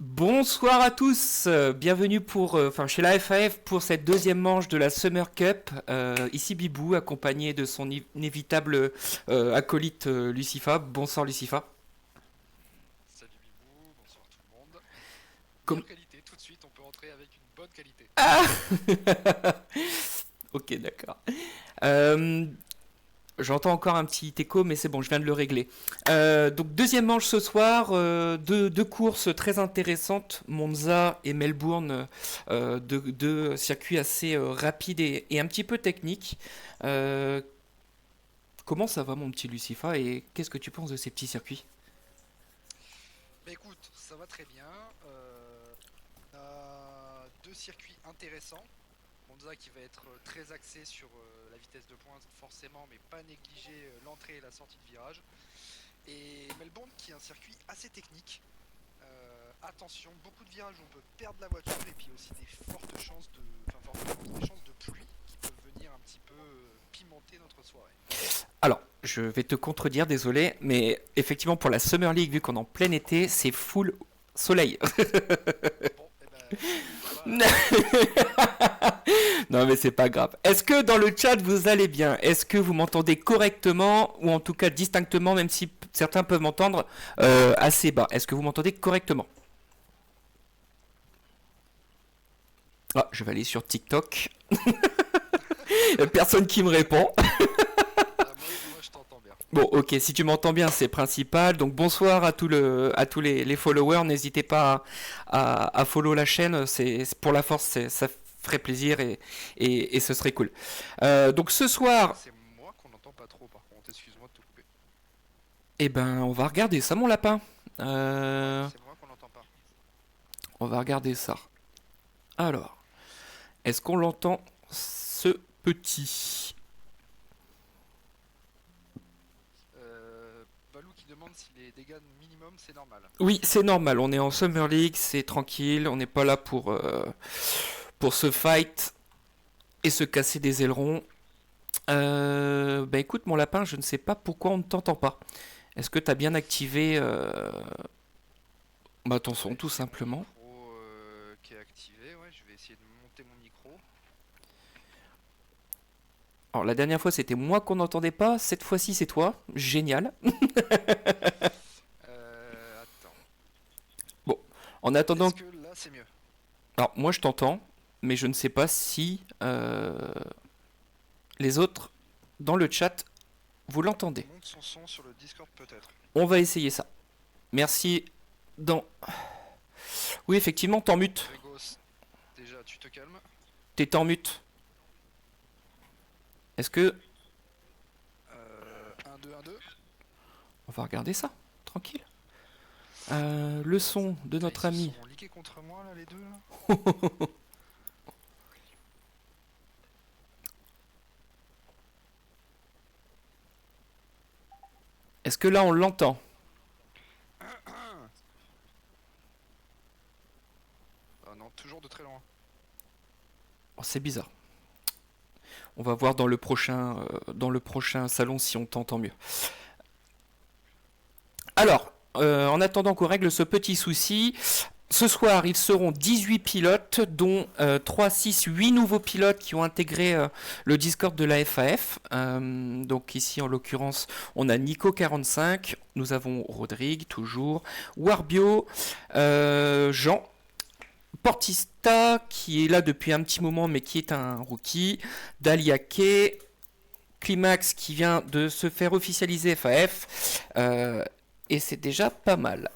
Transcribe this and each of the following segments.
Bonsoir à tous, bienvenue chez la FAF pour cette deuxième manche de la Summer Cup. Ici Bibou, accompagné de son inévitable acolyte Lucifa. Bonsoir Lucifa. Salut Bibou, bonsoir tout le monde. Com- Meilleure qualité, tout de suite on peut entrer avec une bonne qualité. ah Ok, d'accord. Euh, J'entends encore un petit écho, mais c'est bon, je viens de le régler. Donc deuxième manche ce soir, deux courses très intéressantes, Monza et Melbourne, deux circuits assez rapides et un petit peu techniques. Euh, Comment ça va mon petit Lucifa et qu'est-ce que tu penses de ces petits circuits? Bah écoute, ça va très bien. On a deux circuits intéressants. Monza qui va être très axé sur la vitesse de pointe forcément, mais pas négliger l'entrée et la sortie de virage. Et Melbourne qui est un circuit assez technique. Attention, beaucoup de virages où on peut perdre la voiture et puis aussi des fortes chances des chances de pluie qui peuvent venir un petit peu pimenter notre soirée. Alors, je vais te contredire, désolé, mais effectivement pour la Summer League, vu qu'on est en plein été, c'est full soleil. Bon, et ben voilà. Non mais c'est pas grave. Est-ce que dans le chat vous allez bien? Est-ce que vous m'entendez correctement ou en tout cas distinctement, même si certains peuvent m'entendre assez bas? Est-ce que vous m'entendez correctement? Ah, je vais aller sur TikTok. Y a personne qui me répond. Ah, moi je t'entends bien. Bon, ok, si tu m'entends bien, c'est principal. Donc bonsoir à tous les followers. N'hésitez pas à follow la chaîne. C'est pour la force, ça ferait plaisir et ce serait cool. Donc ce Je crois soir, que c'est moi qu'on n'entend pas trop par contre, excuse-moi de te couper. eh ben, on va regarder ça, mon lapin. Ouais, Euh, c'est moi qu'on n'entend pas. on va regarder ça. Alors, est-ce qu'on l'entend ce petit? Balou qui demande si les dégâts minimum c'est normal. Oui, c'est normal. On est en Summer League, c'est tranquille. On n'est pas là pour se fight et se casser des ailerons. Bah écoute, mon lapin, je ne sais pas pourquoi on ne t'entend pas. Est-ce que tu as bien activé ton son, Ouais, tout j'ai mon simplement? micro qui est activé, ouais, je vais essayer de monter mon micro. Alors, la dernière fois, c'était moi qu'on n'entendait pas. Cette fois-ci, c'est toi. Génial. Attends. Bon, en attendant. Est-ce que là c'est mieux? Alors, moi, je t'entends, mais je ne sais pas si les autres dans le chat, vous l'entendez. Monte son son sur le Discord peut-être. On va essayer ça. Merci. Dans. Oui, effectivement, t'en mute. Grégos, déjà tu te calmes. T'es en mute. Est-ce que. 1, 2, 1, 2. On va regarder ça. Tranquille. Le son de Putain, ils notre se ami. sont liqués contre moi là les deux là. Est-ce que là, on l'entend? Ah non, toujours de très loin. Oh, c'est bizarre. On va voir dans le prochain salon si on t'entend mieux. Alors, en attendant qu'on règle ce petit souci, ce soir, ils seront 18 pilotes, dont 3, 6, 8 nouveaux pilotes qui ont intégré le Discord de la FAF. Donc ici, en l'occurrence, on a Nico45, nous avons Rodrigue, toujours, Warbio, Jean, Portista, qui est là depuis un petit moment, mais qui est un rookie, Daliake, Climax, qui vient de se faire officialiser FAF, et c'est déjà pas mal.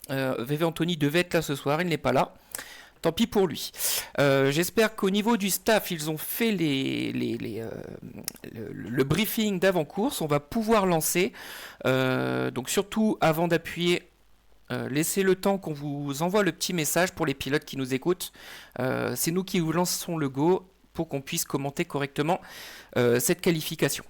VV Anthony devait être là ce soir, il n'est pas là. Tant pis pour lui. J'espère qu'au niveau du staff, ils ont fait le briefing d'avant-course. On va pouvoir lancer. Donc surtout, avant d'appuyer, laissez le temps qu'on vous envoie le petit message pour les pilotes qui nous écoutent. C'est nous qui vous lançons le go pour qu'on puisse commenter correctement cette qualification.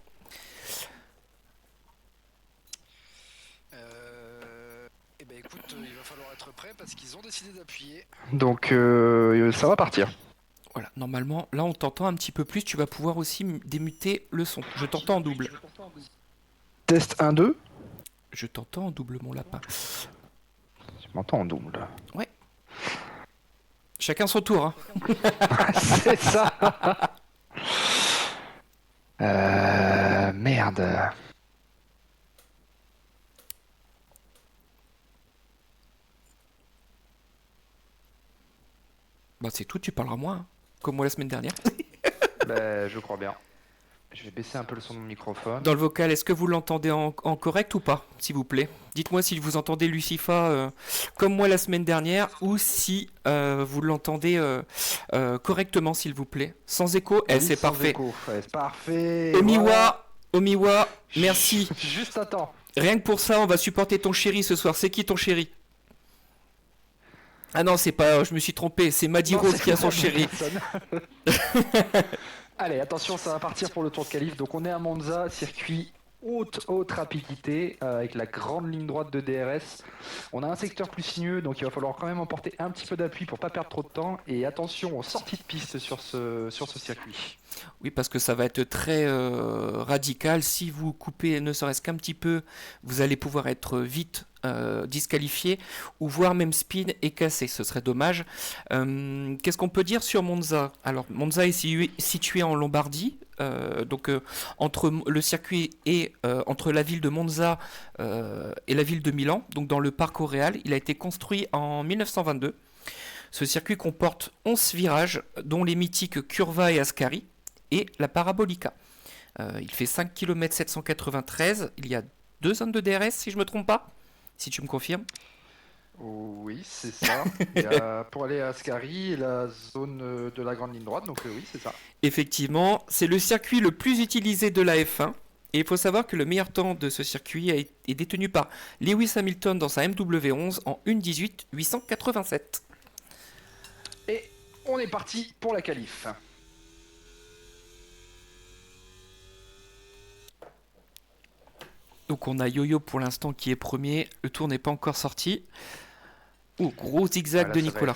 Eh ben écoute, il va falloir être prêt parce qu'ils ont décidé d'appuyer. Donc ça va partir. Voilà, normalement, là on t'entend un petit peu plus, tu vas pouvoir aussi démuter le son. Je t'entends en double. Test 1, 2. Je t'entends en double, mon lapin. Tu m'entends en double. Ouais. Chacun son tour. Hein. C'est ça. Merde. Bah c'est tout, tu parleras moins, hein, comme moi la semaine dernière. Je crois bien. Je vais baisser un peu le son de mon microphone. Dans le vocal, est-ce que vous l'entendez en correct ou pas, s'il vous plaît? Dites-moi si vous entendez Lucifa comme moi la semaine dernière ou si vous l'entendez correctement, s'il vous plaît. Sans écho, Oui, c'est sans parfait. écho. Ouais, c'est parfait. Omiwa, merci. Juste à temps. Rien que pour ça, on va supporter ton chéri ce soir. C'est qui ton chéri? Ah non, c'est pas, je me suis trompé, c'est Maddy Non, Rose c'est qui a son pas chéri. personne. Allez, attention, ça va partir pour le tour de qualif. Donc on est à Monza, circuit haute rapidité, avec la grande ligne droite de DRS. On a un secteur plus sinueux, donc il va falloir quand même emporter un petit peu d'appui pour pas perdre trop de temps. Et attention aux sorties de piste sur ce circuit. Oui, parce que ça va être très radical. Si vous coupez ne serait-ce qu'un petit peu, vous allez pouvoir être vite disqualifié ou voire même spin et cassé. Ce serait dommage. Qu'est-ce qu'on peut dire sur Monza? Alors, Monza est situé en Lombardie. Donc entre le circuit et entre la ville de Monza et la ville de Milan, donc dans le parc Auréal, il a été construit en 1922. Ce circuit comporte 11 virages, dont les mythiques Curva et Ascari, et la Parabolica. Il fait 5 km 793, il y a 2 zones de DRS si je ne me trompe pas, si tu me confirmes. Oui, c'est ça. Pour aller à Ascari, la zone de la grande ligne droite, donc oui, c'est ça. Effectivement, c'est le circuit le plus utilisé de la F1. Et il faut savoir que le meilleur temps de ce circuit est détenu par Lewis Hamilton dans sa MW11 en 1:18.887. Et on est parti pour la qualif. Donc on a Yo-Yo pour l'instant qui est premier. Le tour n'est pas encore sorti. Oh, gros zigzag de Nicolas.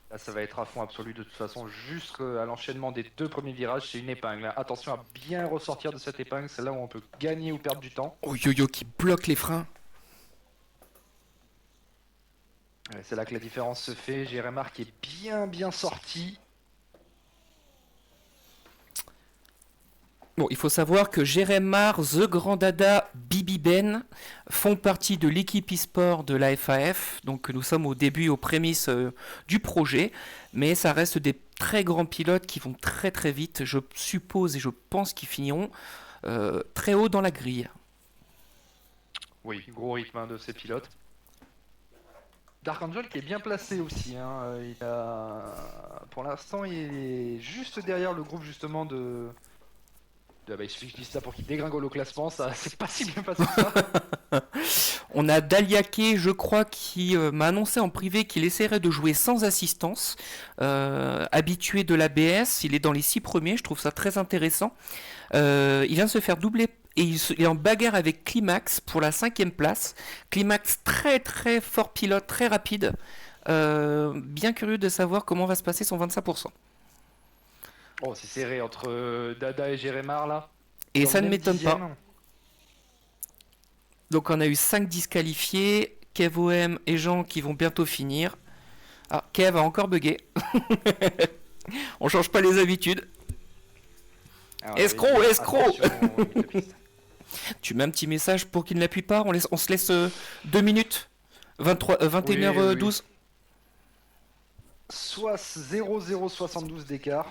Là, ça va être à fond absolu de toute façon. Jusqu'à l'enchaînement des 2 premiers virages, c'est une épingle. Attention à bien ressortir de cette épingle. C'est là où on peut gagner ou perdre du temps. Oh, Yo-Yo qui bloque les freins. C'est là que la différence se fait. Jérémar qui est bien sorti. Bon, il faut savoir que Jérémar, The Grand Dada, Bibi Ben font partie de l'équipe e-sport de la FAF. Donc nous sommes au début, aux prémices du projet. Mais ça reste des très grands pilotes qui vont très très vite. Je suppose et je pense qu'ils finiront très haut dans la grille. Oui, gros rythme de ces pilotes. Dark Angel qui est bien placé aussi. Hein. Pour l'instant, il est juste derrière le groupe justement de... il suffit que je dise ça pour qu'il dégringole au classement, ça c'est pas si bien passé que ça. On a Daliake, je crois, qui m'a annoncé en privé qu'il essaierait de jouer sans assistance. Habitué de l'ABS, il est dans les 6 premiers, je trouve ça très intéressant. Il vient de se faire doubler et il est en bagarre avec Climax pour la 5e place. Climax, très très fort pilote, très rapide. Bien curieux de savoir comment va se passer son 25%. Oh, c'est serré entre Dada et Jérémar là. Et ça ne m'étonne pas. Donc on a eu 5 disqualifiés, Kev OM et Jean qui vont bientôt finir. Ah, Kev a encore bugué. On change pas les habitudes. Escroc. Tu mets un petit message pour qu'il n'appuie pas, on se laisse 2 minutes 21h12. Soit 0,072 d'écart.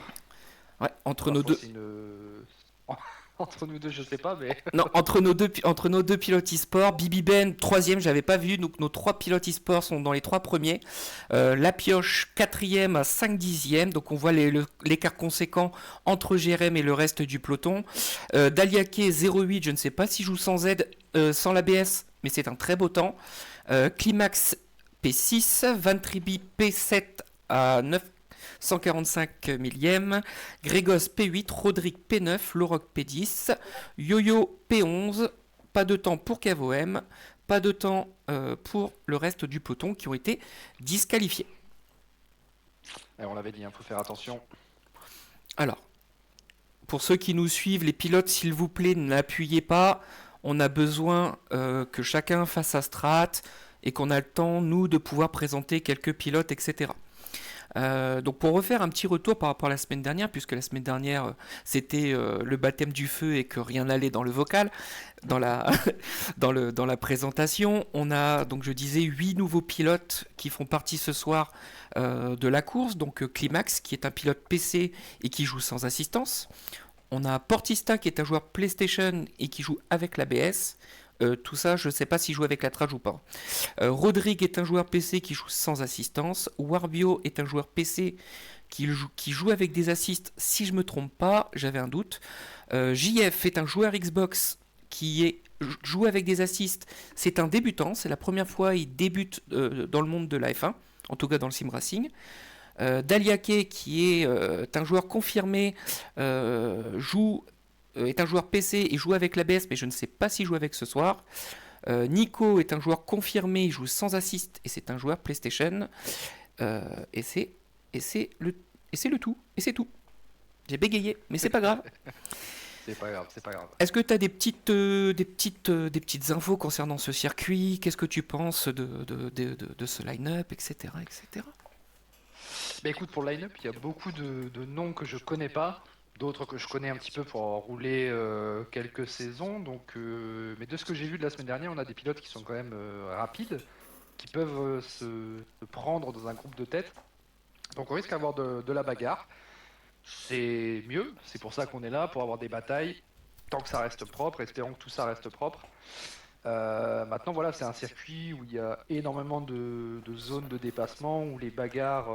Ouais, entre nos deux. Entre nous deux, je sais pas, mais. Non, entre nos deux pilotes e-sport. Bibi Ben, 3ème, j'avais pas vu. Donc nos 3 pilotes e-sport sont dans les 3 premiers. La Pioche, 4ème à 5 dixièmes. Donc on voit l'écart conséquent entre Jérém et le reste du peloton. Daliake, 0,8. Je ne sais pas s'il joue sans aide, sans l'ABS, mais c'est un très beau temps. Climax, P6. Vantribi, P7 à 945 millième, Grégos P8, Rodrigue P9, Loroc P10, Yo-Yo P11, pas de temps pour KVOM, pas de temps pour le reste du peloton qui ont été disqualifiés. Et on l'avait dit, faut faire attention. Alors, pour ceux qui nous suivent, les pilotes, s'il vous plaît, n'appuyez pas. On a besoin que chacun fasse sa strat et qu'on a le temps, nous, de pouvoir présenter quelques pilotes, etc. Donc pour refaire un petit retour par rapport à la semaine dernière, puisque la semaine dernière c'était le baptême du feu et que rien n'allait dans le vocal, dans la, dans la présentation, on a donc je disais 8 nouveaux pilotes qui font partie ce soir de la course, donc Climax qui est un pilote PC et qui joue sans assistance. On a Portista qui est un joueur PlayStation et qui joue avec l'ABS. Tout ça, je ne sais pas s'il joue avec la trage ou pas. Rodrigue est un joueur PC qui joue sans assistance. Warbio est un joueur PC qui joue avec des assists, si je ne me trompe pas, j'avais un doute. JF est un joueur Xbox joue avec des assists. C'est un débutant, c'est la première fois qu'il débute dans le monde de la F1, en tout cas dans le sim racing. Daliake, qui est un joueur confirmé, est un joueur PC et joue avec l'ABS, mais je ne sais pas s'il joue avec ce soir. Nico est un joueur confirmé, il joue sans assist et c'est un joueur PlayStation. Et c'est le tout. Et c'est tout. J'ai bégayé, mais c'est pas grave. C'est pas grave, c'est pas grave. Est-ce que tu as des petites infos concernant ce circuit? Qu'est-ce que tu penses de ce line-up, etc., etc. Bah écoute, pour le line-up, il y a beaucoup de noms que je connais pas, d'autres que je connais un petit peu pour avoir roulé quelques saisons. Donc, mais de ce que j'ai vu de la semaine dernière, on a des pilotes qui sont quand même rapides, qui peuvent se prendre dans un groupe de tête. Donc on risque d'avoir de la bagarre. C'est mieux, c'est pour ça qu'on est là, pour avoir des batailles, tant que ça reste propre, espérons que tout ça reste propre. Maintenant voilà, c'est un circuit où il y a énormément de zones de dépassement, où les bagarres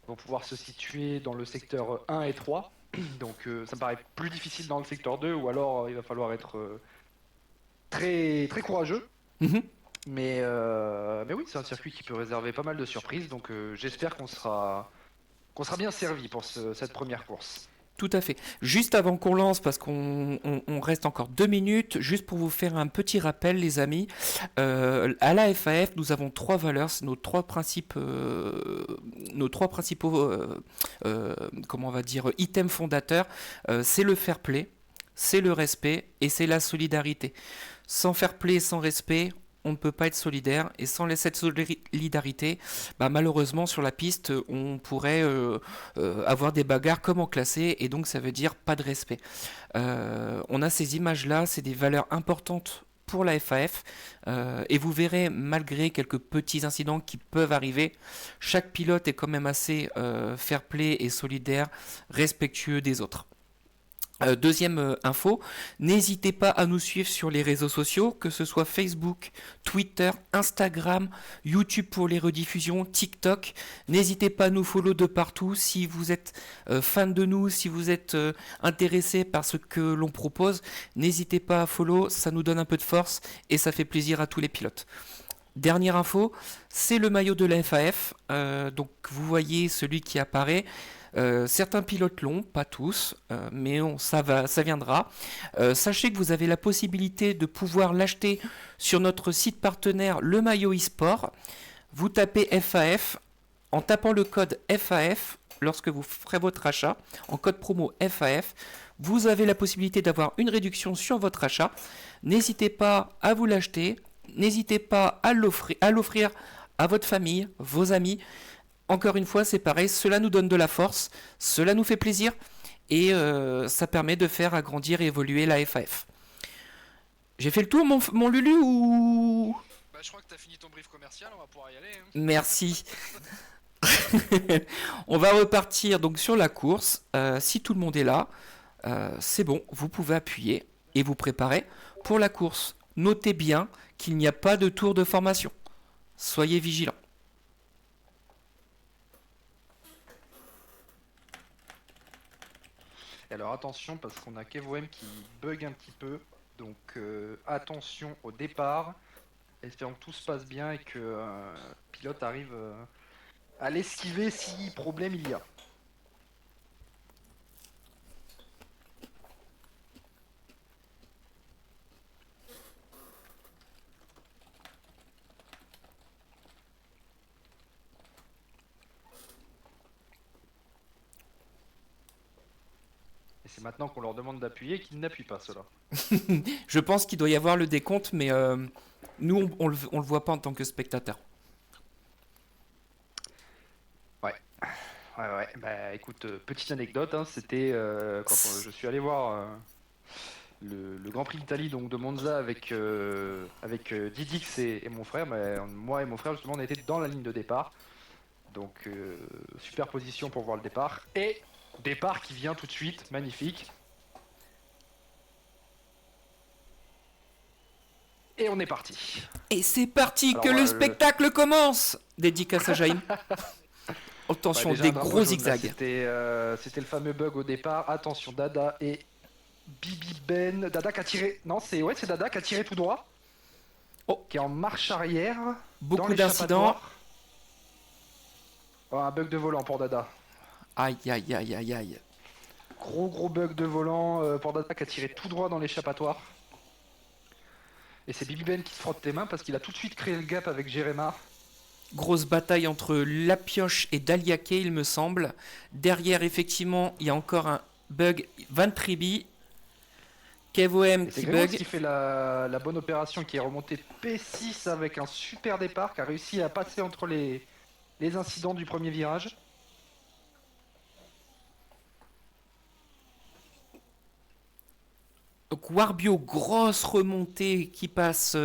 vont pouvoir se situer dans le secteur 1 et 3. Donc ça me paraît plus difficile dans le secteur 2, ou alors il va falloir être très, très courageux. Mhm. Mais oui, c'est un circuit qui peut réserver pas mal de surprises, donc j'espère qu'on sera bien servi pour cette première course. Tout à fait. Juste avant qu'on lance, parce qu'on reste encore 2 minutes, juste pour vous faire un petit rappel, les amis, à la FAF, nous avons 3 valeurs, c'est nos trois principaux, comment on va dire, items fondateurs. C'est le fair play, c'est le respect et c'est la solidarité. Sans fair play, sans respect, on ne peut pas être solidaire, et sans cette solidarité, malheureusement sur la piste, on pourrait avoir des bagarres comme en classé, et donc ça veut dire pas de respect. On a ces images-là, c'est des valeurs importantes pour la FAF, et vous verrez, malgré quelques petits incidents qui peuvent arriver, chaque pilote est quand même assez fair play et solidaire, respectueux des autres. Deuxième info, n'hésitez pas à nous suivre sur les réseaux sociaux, que ce soit Facebook, Twitter, Instagram, YouTube pour les rediffusions, TikTok. N'hésitez pas à nous follow de partout. Si vous êtes fan de nous, si vous êtes intéressé par ce que l'on propose, n'hésitez pas à follow, ça nous donne un peu de force et ça fait plaisir à tous les pilotes. Dernière info, c'est le maillot de la FAF, donc vous voyez celui qui apparaît. Certains pilotes l'ont, pas tous, mais ça viendra. Sachez que vous avez la possibilité de pouvoir l'acheter sur notre site partenaire, le maillot e-sport. Vous tapez FAF, en tapant le code FAF, lorsque vous ferez votre achat, en code promo FAF, vous avez la possibilité d'avoir une réduction sur votre achat. N'hésitez pas à vous l'acheter, n'hésitez pas à l'offrir à votre famille, vos amis. Encore une fois, c'est pareil, cela nous donne de la force, cela nous fait plaisir et ça permet de faire agrandir et évoluer la FAF. J'ai fait le tour, mon Lulu, ou... Je crois que tu as fini ton brief commercial, on va pouvoir y aller. Hein. Merci. On va repartir donc sur la course. Si tout le monde est là, c'est bon, vous pouvez appuyer et vous préparer pour la course. Notez bien qu'il n'y a pas de tour de formation. Soyez vigilants. Alors attention, parce qu'on a KevOM qui bug un petit peu, donc attention au départ, espérons que tout se passe bien et que le pilote arrive à l'esquiver si problème il y a. Et c'est maintenant qu'on leur demande d'appuyer qu'ils n'appuient pas cela. Je pense qu'il doit y avoir le décompte, mais nous, on le voit pas en tant que spectateur. Ouais. Ouais. Bah écoute, petite anecdote, hein, c'était quand je suis allé voir le Grand Prix d'Italie donc de Monza avec Didix et mon frère. Bah, moi et mon frère justement on était dans la ligne de départ. Donc super position pour voir le départ. Et départ qui vient tout de suite, magnifique. Et on est parti. Et c'est parti, Alors, que le spectacle commence. Dédicace à Jaime. Attention, déjà, des un drapeau gros jaune, là, zigzags. c'était le fameux bug au départ. Attention, Dada et Bibi Ben. Dada qui a tiré. Non, c'est Dada qui a tiré tout droit. Oh. Qui est en marche arrière. dans Beaucoup d'incidents. l'échappatoire. Oh, un bug de volant pour Dada. Aïe, aïe, aïe, aïe, aïe. Gros bug de volant pour Dada qui a tiré tout droit dans l'échappatoire. Et c'est Bibi Ben qui se frotte les mains parce qu'il a tout de suite créé le gap avec Jérémar. Grosse bataille entre Lapioche et Daliake, il me semble. Derrière, effectivement, il y a encore un bug. Van Tribi. KevOM Et c'est qui Grégoire bug. qui fait la bonne opération, qui est remonté P6 avec un super départ, qui a réussi à passer entre les incidents du premier virage. Donc Warbio, grosse remontée qui passe,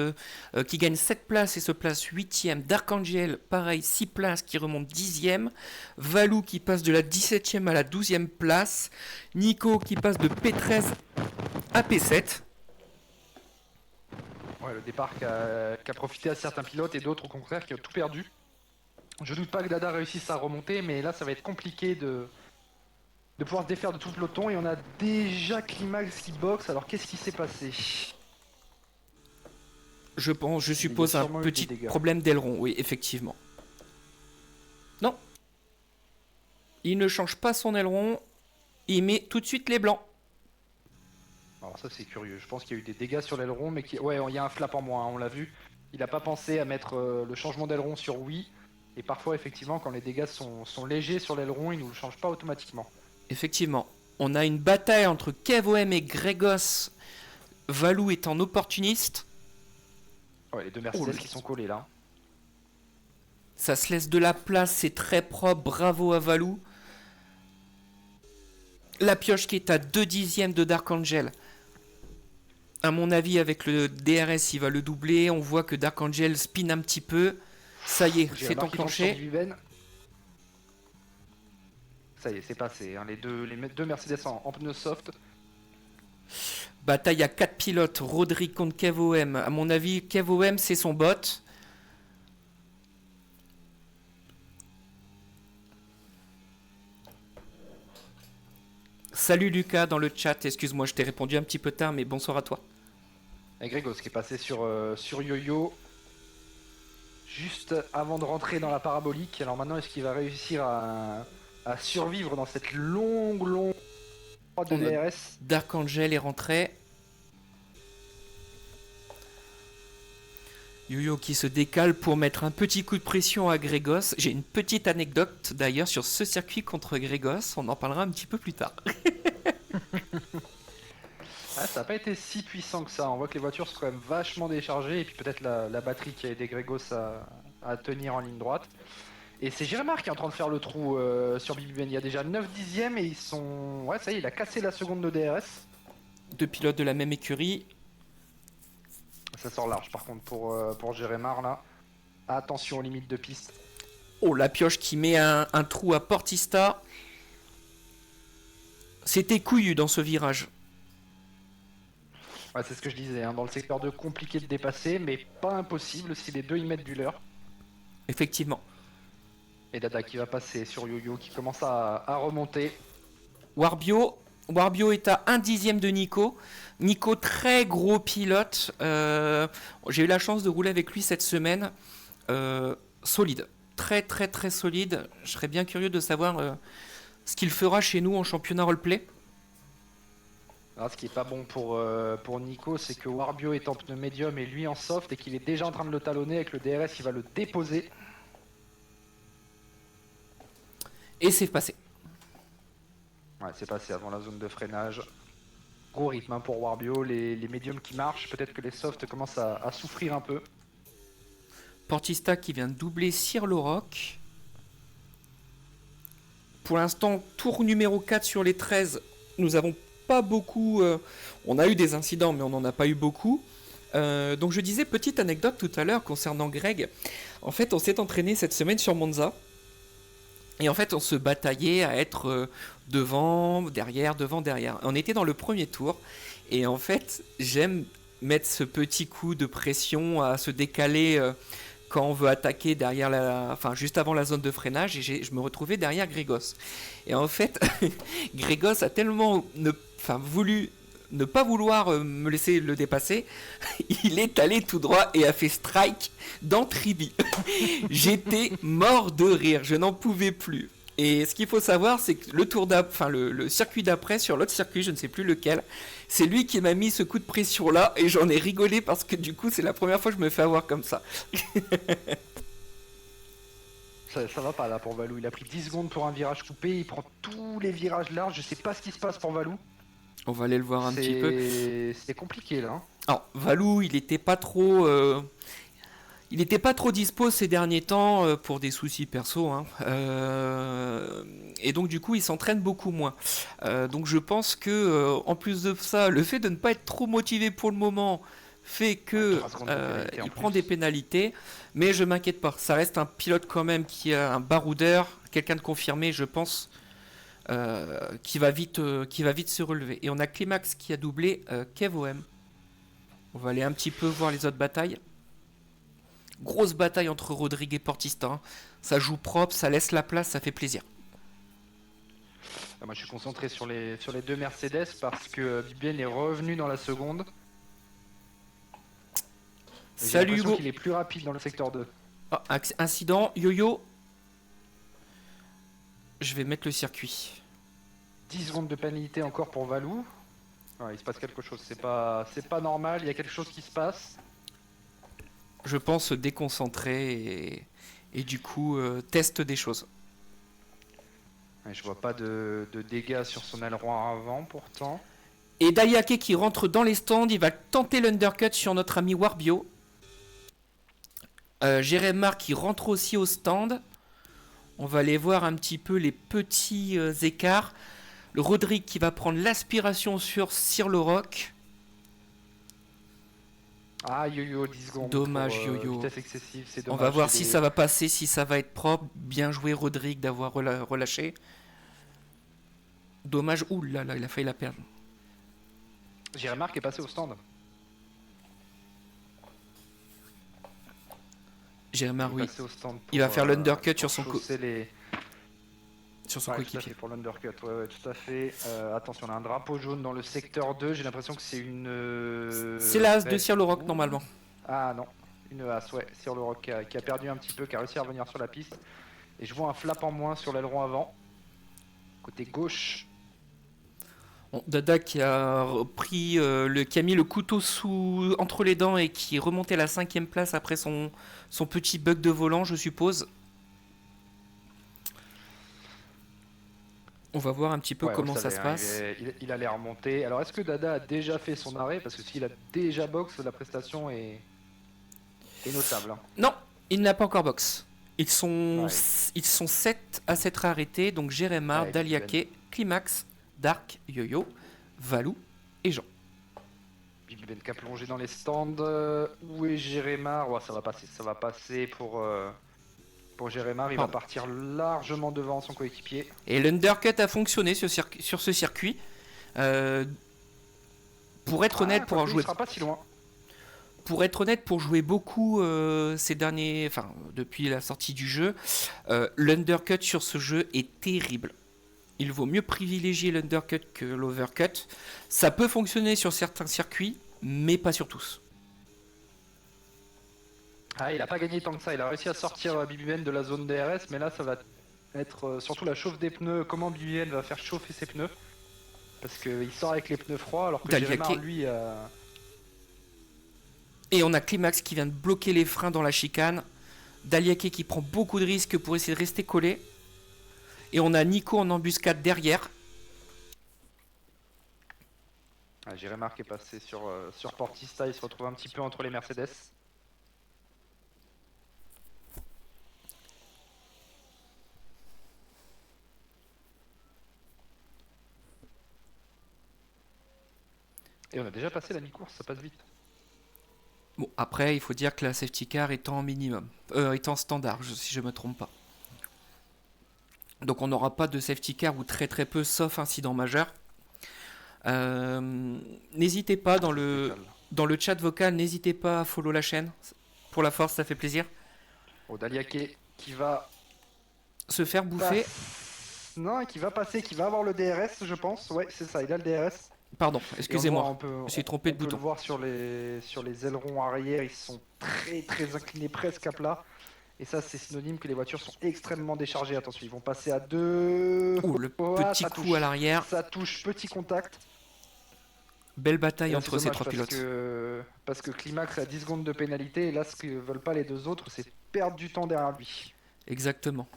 qui gagne 7 places et se place 8ème. Dark Angel, pareil, 6 places qui remonte 10ème. Valou qui passe de la 17ème à la 12ème place. Nico qui passe de P13 à P7. Ouais, le départ qui a profité à certains pilotes et d'autres au contraire qui ont tout perdu. Je doute pas que Dada réussisse à remonter, mais là ça va être compliqué de pouvoir se défaire de tout le peloton. Et on a déjà Climax qui boxe, alors qu'est-ce qui s'est passé? Je suppose un sûrement eu petit des dégâts. problème d'aileron, oui, effectivement. Non. Il ne change pas son aileron. Il met tout de suite les blancs. Alors ça c'est curieux, je pense qu'il y a eu des dégâts sur l'aileron, mais ouais, il y a un flap en moins, hein, on l'a vu. Il n'a pas pensé à mettre le changement d'aileron sur oui. Et parfois effectivement quand les dégâts sont légers sur l'aileron, il ne nous le change pas automatiquement. Effectivement. On a une bataille entre KevOM et Gregos. Valou étant opportuniste. Ouais, les deux Mercedes qui sont collés là. Ça se laisse de la place, c'est très propre. Bravo à Valou. La pioche qui est à 2 dixièmes de Dark Angel. À mon avis, avec le DRS, il va le doubler. On voit que Dark Angel spin un petit peu. Ça y est, c'est enclenché. Ça y est, c'est passé. Hein. Les deux Mercedes en pneus soft. Bataille à 4 pilotes. Rodrigue contre KevOM. À mon avis, KevOM, c'est son bot. Salut Lucas dans le chat. Excuse-moi, je t'ai répondu un petit peu tard, mais bonsoir à toi. Et Grégos qui est passé sur Yo-Yo. Juste avant de rentrer dans la parabolique. Alors maintenant, est-ce qu'il va réussir à survivre dans cette longue de DRS? Dark Angel est rentré. Yo-Yo qui se décale pour mettre un petit coup de pression à Grégos. J'ai une petite anecdote d'ailleurs sur ce circuit contre Grégos. On en parlera un petit peu plus tard. Ah, ça n'a pas été si puissant que ça. On voit que les voitures sont quand même vachement déchargées. Et puis peut-être la batterie qui a aidé Grégos à tenir en ligne droite. Et c'est Jérémar qui est en train de faire le trou sur Bibi Ben. Il y a déjà 9 dixièmes et ils sont... Ouais, ça y est, il a cassé la seconde de DRS. Deux pilotes de la même écurie. Ça sort large par contre pour Jérémar là. Attention aux limites de piste. Oh, la pioche qui met un trou à Portista. C'était couillu dans ce virage. Ouais, c'est ce que je disais, hein. Dans le secteur 2, compliqué de dépasser, mais pas impossible si les deux y mettent du leur. Effectivement. Et Dada qui va passer sur Yo-Yo qui commence à remonter. Warbio est à 1 dixième de Nico. Nico, très gros pilote. J'ai eu la chance de rouler avec lui cette semaine. Solide. Très très très solide. Je serais bien curieux de savoir ce qu'il fera chez nous en championnat roleplay. Alors, ce qui est pas bon pour Nico, c'est que Warbio est en pneu médium et lui en soft et qu'il est déjà en train de le talonner avec le DRS, il va le déposer. Et c'est passé. Ouais, c'est passé avant la zone de freinage. Gros rythme hein, pour Warbio, les médiums qui marchent, peut-être que les softs commencent à souffrir un peu. Portista qui vient de doubler Sir Loroc. pour l'instant, tour numéro 4 sur les 13, nous avons pas beaucoup... on a eu des incidents, mais on n'en a pas eu beaucoup. Donc je disais, petite anecdote tout à l'heure concernant Greg. En fait, on s'est entraîné cette semaine sur Monza. Et en fait, on se bataillait à être devant, derrière, devant, derrière. On était dans le premier tour. Et en fait, j'aime mettre ce petit coup de pression à se décaler quand on veut attaquer derrière enfin, juste avant la zone de freinage. Et je me retrouvais derrière Grégos. Et en fait, Grégos a tellement voulu ne pas vouloir me laisser le dépasser, il est allé tout droit et a fait strike dans Tribi. J'étais mort de rire, je n'en pouvais plus. Et ce qu'il faut savoir, c'est que le circuit d'après, sur l'autre circuit, je ne sais plus lequel, c'est lui qui m'a mis ce coup de pression là, et j'en ai rigolé parce que du coup, c'est la première fois que je me fais avoir comme ça. Ça va pas là pour Valou, il a pris 10 secondes pour un virage coupé, il prend tous les virages larges, je sais pas ce qui se passe pour Valou. On va aller le voir un petit peu. C'est compliqué là. Alors, Valou, il était pas trop dispo ces derniers temps pour des soucis perso. Hein. Et donc, du coup, il s'entraîne beaucoup moins. Donc, je pense que, en plus de ça, le fait de ne pas être trop motivé pour le moment fait que il prend des pénalités. Mais je m'inquiète pas. Ça reste un pilote quand même qui a un baroudeur, quelqu'un de confirmé, je pense. Qui va vite se relever. Et on a Climax qui a doublé Kev OM. On va aller un petit peu voir les autres batailles. Grosse bataille entre Rodrigue et Portista. Hein. Ça joue propre, ça laisse la place, ça fait plaisir. Moi je suis concentré sur les deux Mercedes parce que Bibien est revenu dans la seconde. Salut Hugo. Il est plus rapide dans le secteur 2. Ah, incident, yo-yo. Je vais mettre le circuit. 10 secondes de pénalité encore pour Valou. Ouais, il se passe quelque chose, c'est pas normal, il y a quelque chose qui se passe. Je pense se déconcentrer et du coup teste des choses. Ouais, je vois pas de dégâts sur son aileron avant pourtant. Et Dayake qui rentre dans les stands, il va tenter l'undercut sur notre ami Warbio. Jérémar qui rentre aussi au stand. On va aller voir un petit peu les petits écarts. Le Rodrigue qui va prendre l'aspiration sur Sir Rock. Ah yo-yo, 10 secondes. Dommage pour, yo-yo. Vitesse excessive, c'est dommage. On va voir si ça va passer, si ça va être propre. Bien joué Rodrigue d'avoir relâché. Dommage, ouh là là, il a failli la perdre. Jérémar qui est passé au stand. Jérémar, oui. Il va faire l'undercut sur son coéquipier. Pour l'undercut, ouais, tout à fait. Attention, on a un drapeau jaune dans le secteur 2. J'ai l'impression que c'est une. C'est la As de Sir Rock normalement. Ah non, une As, ouais. Sir Rock qui a perdu un petit peu, qui a réussi à revenir sur la piste. Et je vois un flap en moins sur l'aileron avant. Côté gauche. Bon, Dada qui a repris qui a mis le couteau entre les dents et qui est remonté à la 5ème place après son petit bug de volant, je suppose. On va voir un petit peu comment ça se passe. Il a l'air remonté. Alors est-ce que Dada a déjà fait son arrêt? Parce que s'il a déjà box, la prestation est notable. Hein. Non, il n'a pas encore box. Ils sont 7 à s'être arrêtés. Donc Jérémar, Daliake, Climax, Dark, Yo-Yo, Valou et Jean. Big Ben qui a plongé dans les stands. Où est Jérémar? Ouais, ça va passer pour Jérémar. Il va partir largement devant son coéquipier. Et l'undercut a fonctionné sur ce circuit. Pour être honnête, pour jouer. Il sera pas si loin. Pour être honnête, pour jouer beaucoup depuis la sortie du jeu, l'undercut sur ce jeu est terrible. Il vaut mieux privilégier l'undercut que l'overcut. Ça peut fonctionner sur certains circuits, mais pas sur tous. Ah, il a pas gagné tant que ça. Il a réussi à sortir Bibien de la zone DRS, mais là, ça va être surtout la chauffe des pneus. Comment Bibien va faire chauffer ses pneus? Parce qu'il sort avec les pneus froids, alors que Jérémar, lui... Et on a Climax qui vient de bloquer les freins dans la chicane. Daliake qui prend beaucoup de risques pour essayer de rester collé. Et on a Nico en embuscade derrière. Jérémar qui est passé sur Portista, il se retrouve un petit peu entre les Mercedes. Et on a déjà passé la mi-course, ça passe vite. Bon, après, il faut dire que la safety car est en minimum. Est en standard, si je me trompe pas. Donc on n'aura pas de safety car ou très très peu, sauf incident majeur. N'hésitez pas dans le chat vocal, n'hésitez pas à follow la chaîne. Pour la force, ça fait plaisir. Oh, Daliake qui va Se faire bouffer. Non, qui va passer, qui va avoir le DRS, je pense. Ouais, c'est ça, il a le DRS. Pardon, Et on excusez-moi. voit, Je me suis trompé de on peut bouton. le voir sur les ailerons arrière, ils sont très très inclinés, presque à plat. Et ça, c'est synonyme que les voitures sont extrêmement déchargées. Attention, ils vont passer à 2. Oh, le petit coup à l'arrière. Ça touche, petit contact. Belle bataille Là, entre c'est ces dommage trois pilotes. parce que Climax a 10 secondes de pénalité. Et là, ce que veulent pas les deux autres, c'est perdre du temps derrière lui. Exactement.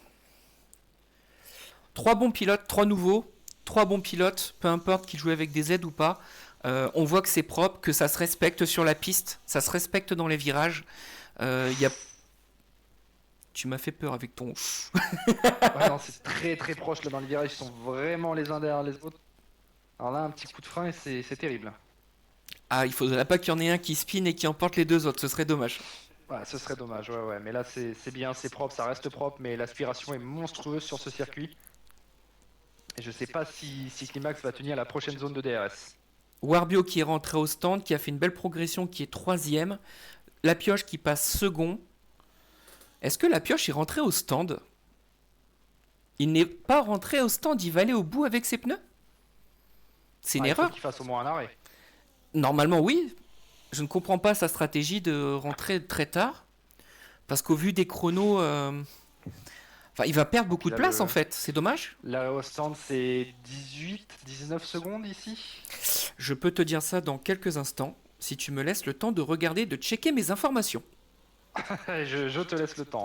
3 bons pilotes, 3 nouveaux, 3 bons pilotes, peu importe qu'ils jouent avec des aides ou pas. On voit que c'est propre, que ça se respecte sur la piste, ça se respecte dans les virages. Y a... Tu m'as fait peur avec ton... Ouais, non, c'est très très proche là dans les virages, ils sont vraiment les uns derrière les autres. Alors là, un petit coup de frein et c'est terrible. Ah, il faudrait pas qu'il y en ait un qui spin et qui emporte les deux autres, ce serait dommage. Ouais, ce serait dommage, ouais, mais là c'est bien, c'est propre, ça reste propre, mais l'aspiration est monstrueuse sur ce circuit. Et je sais pas si Climax va tenir la prochaine zone de DRS. Warbio qui est rentré au stand, qui a fait une belle progression, qui est 3ème. La pioche qui passe second. Est-ce que la pioche est rentrée au stand? Il n'est pas rentré au stand, il va aller au bout avec ses pneus? C'est une Il faut erreur. qu'il fasse au moins un arrêt. Normalement, oui. Je ne comprends pas sa stratégie de rentrer très tard. Parce qu'au vu des chronos, enfin, il va perdre beaucoup de place en fait. C'est dommage. Là au stand, c'est 19 secondes ici. Je peux te dire ça dans quelques instants. Si tu me laisses le temps de regarder, de checker mes informations. je te laisse le temps.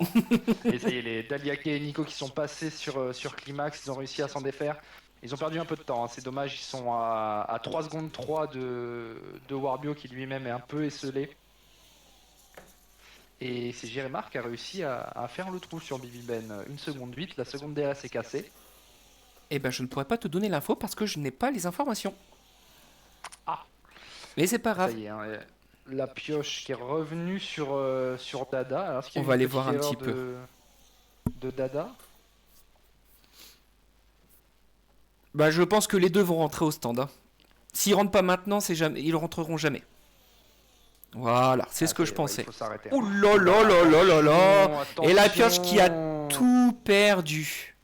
Et ça y est, les Daliake et Nico qui sont passés sur Climax, ils ont réussi à s'en défaire. Ils ont perdu un peu de temps, hein. C'est dommage, ils sont à 3 secondes 3 de Warbio qui lui-même est un peu esselé. Et c'est Jérémar qui a réussi à faire le trou sur Bibi Ben. 1 seconde 8, la seconde DRS est cassée. Eh ben, je ne pourrais pas te donner l'info parce que je n'ai pas les informations. Ah. Mais c'est pas grave. Ça y est, hein, la pioche qui est revenue sur Dada. Alors, On va aller voir un petit peu. De Dada. Bah, je pense que les deux vont rentrer au stand. Hein. S'ils rentrent pas maintenant, c'est jamais, ils rentreront jamais. Voilà, c'est ce que je pensais. Ouh là là là là là là. Et la pioche qui a tout perdu.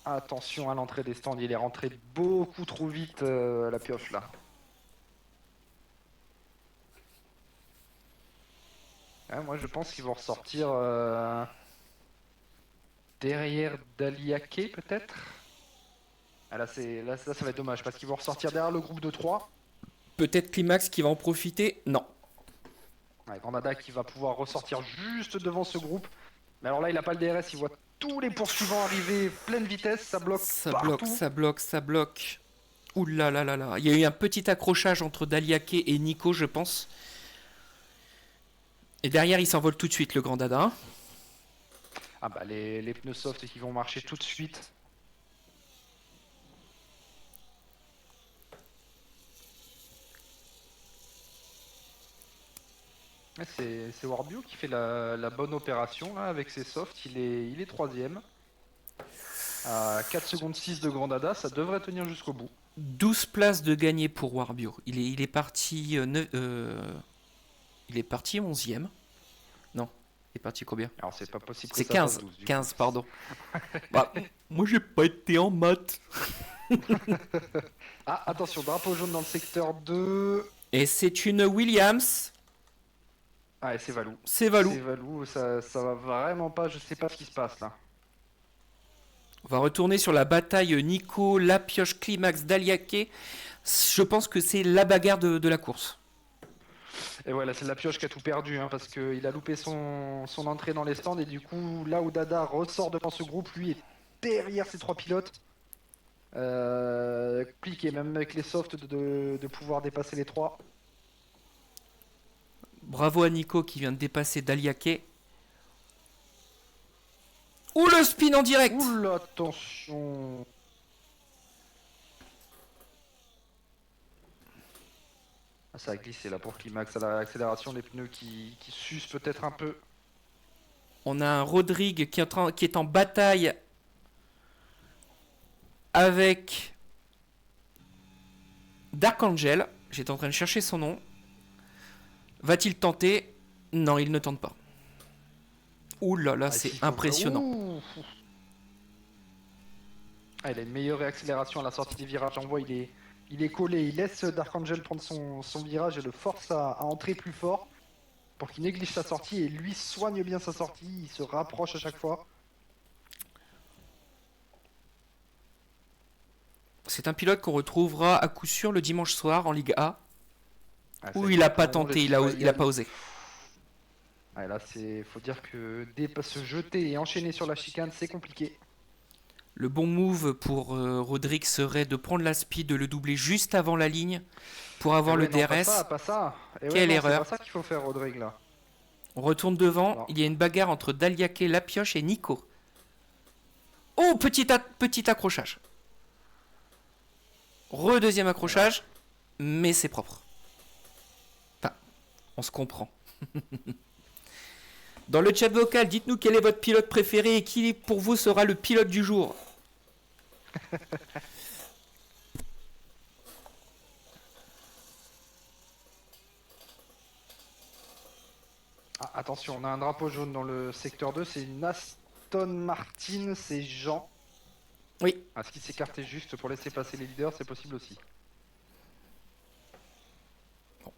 Attention à l'entrée des stands, il est rentré beaucoup trop vite la pioche là. Ouais, moi je pense qu'ils vont ressortir derrière Daliake peut-être. Ah, là, ça va être dommage parce qu'ils vont ressortir derrière le groupe de 3. Peut-être Climax qui va en profiter. Non. Ouais, Grandada qui va pouvoir ressortir juste devant ce groupe. Mais alors là il a pas le DRS, il voit tous les poursuivants arriver pleine vitesse, ça bloque partout. Ça bloque. Ouh là là là là. Il y a eu un petit accrochage entre Daliake et Nico, je pense. Et derrière, il s'envole tout de suite, le grand dada. Hein. Ah bah les pneus soft qui vont marcher tout de suite. C'est Warbio qui fait la bonne opération là, avec ses softs, il est 3ème. À 4 secondes 6 de Grandada, ça devrait tenir jusqu'au bout. 12 places de gagné pour Warbio. Il est parti il est parti 11ème. Non, il est parti combien? Alors c'est pas possible que C'est ça 15, fasse 12, du 15 coup. pardon. Bah, moi j'ai pas été en maths. Ah attention, drapeau jaune dans le secteur 2. Et c'est une Williams. Ah et c'est Valou. C'est Valou. C'est Valou, ça va vraiment pas, je sais pas ce qui se passe là. On va retourner sur la bataille Nico, La Pioche, Climax, Daliake. Je pense que c'est la bagarre de la course. Et voilà, c'est la pioche qui a tout perdu, hein, parce qu'il a loupé son entrée dans les stands, et du coup, là où Dada ressort devant ce groupe, lui est derrière ces 3 pilotes. Compliqué, même avec les softs, de pouvoir dépasser les 3. Bravo à Nico qui vient de dépasser Daliake. Ouh, le spin en direct. Oula, attention. Ça a glissé là pour Climax à l'accélération, les pneus qui s'usent peut-être un peu. On a un Rodrigue qui est en bataille avec Dark Angel. J'étais en train de chercher son nom. Va-t-il tenter? Non, il ne tente pas. Ouh là là, c'est impressionnant. Ah, il a une meilleure réaccélération à la sortie des virages. On voit, il est collé. Il laisse Dark Angel prendre son virage et le force à entrer plus fort pour qu'il néglige sa sortie. Et lui soigne bien sa sortie. Il se rapproche à chaque fois. C'est un pilote qu'on retrouvera à coup sûr le dimanche soir en Ligue A. Ah, Où il n'a pas tenté, il a pas osé. Ah, là, faut dire que se jeter et enchaîner sur la chicane, c'est compliqué. Le bon move pour Rodrigue serait de prendre la speed, de le doubler juste avant la ligne pour avoir le DRS. Pas ça. Quelle erreur. C'est pas ça qu'il faut faire, Rodrigue, là. On retourne devant, non. Il y a une bagarre entre Daliake, Lapioche et Nico. Oh, petit accrochage. Deuxième accrochage, mais c'est propre. Enfin, on se comprend. Dans le chat vocal, dites-nous quel est votre pilote préféré et qui pour vous sera le pilote du jour. Ah, attention, on a un drapeau jaune dans le secteur 2, c'est une Aston Martin, c'est Jean. Oui. Est-ce qu'il s'écartait juste pour laisser passer les leaders? C'est possible aussi. Bon.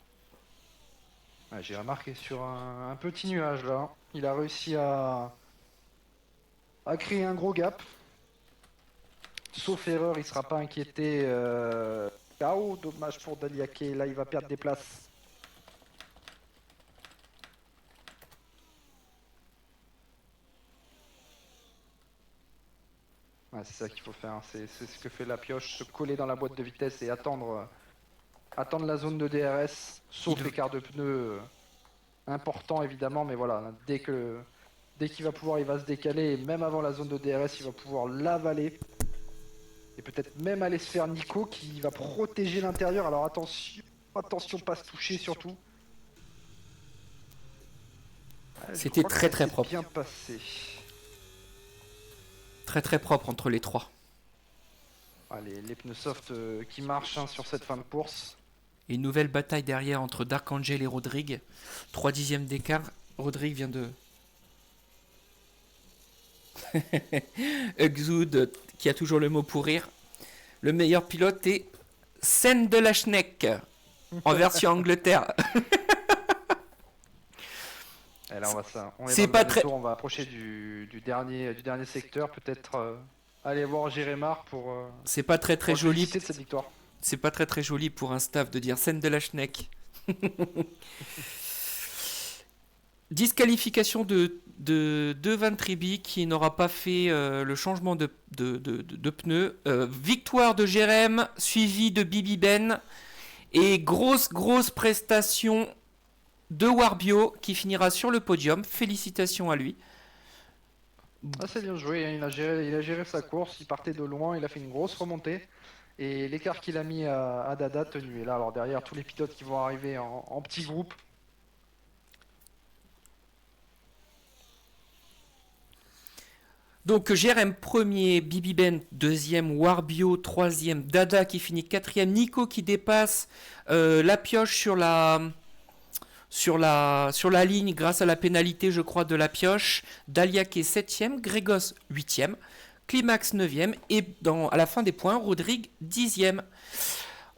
Ah, j'ai remarqué sur un petit nuage là, il a réussi à créer un gros gap. Sauf erreur, il sera pas inquiété. KO, dommage pour Daliake, là il va perdre des places. Ouais, c'est ça qu'il faut faire, hein. C'est ce que fait la pioche, se coller dans la boîte de vitesse et attendre la zone de DRS, sauf écart de pneus important évidemment, mais voilà, dès qu'il va pouvoir, il va se décaler, et même avant la zone de DRS, il va pouvoir l'avaler. Et peut-être même aller se faire Nico qui va protéger l'intérieur, alors attention pas se toucher surtout. C'était très propre. Bien passé. Très propre entre les trois. Allez, les pneus soft qui marchent sur cette fin de course. Et une nouvelle bataille derrière entre Dark Angel et Rodrigue. 3 dixièmes d'écart. Rodrigue vient de... Exude, qui a toujours le mot pour rire. Le meilleur pilote est Sen de la Schneck, en version Angleterre. Et là, on va approcher du dernier secteur, peut-être aller voir Jérémar pour. C'est pas très joli. De cette victoire. C'est pas très joli pour un staff de dire Sen de la Schneck. Disqualification de Van Triby qui n'aura pas fait le changement de pneus. Victoire de Jérém, suivi de Bibi Ben. Et grosse prestation de Warbio qui finira sur le podium. Félicitations à lui. Ah, c'est bien joué, hein. Il a géré sa course, il partait de loin, il a fait une grosse remontée. Et l'écart qu'il a mis à Dada tenu. Et là, alors derrière, tous les pilotes qui vont arriver en petits groupes. Donc Jérém premier, Bibi Ben deuxième, Warbio troisième, Dada qui finit quatrième, Nico qui dépasse la pioche sur la ligne grâce à la pénalité je crois de la pioche, Daliake 7ème, Grégos 8ème, Climax 9ème et à la fin des points, Rodrigue 10ème.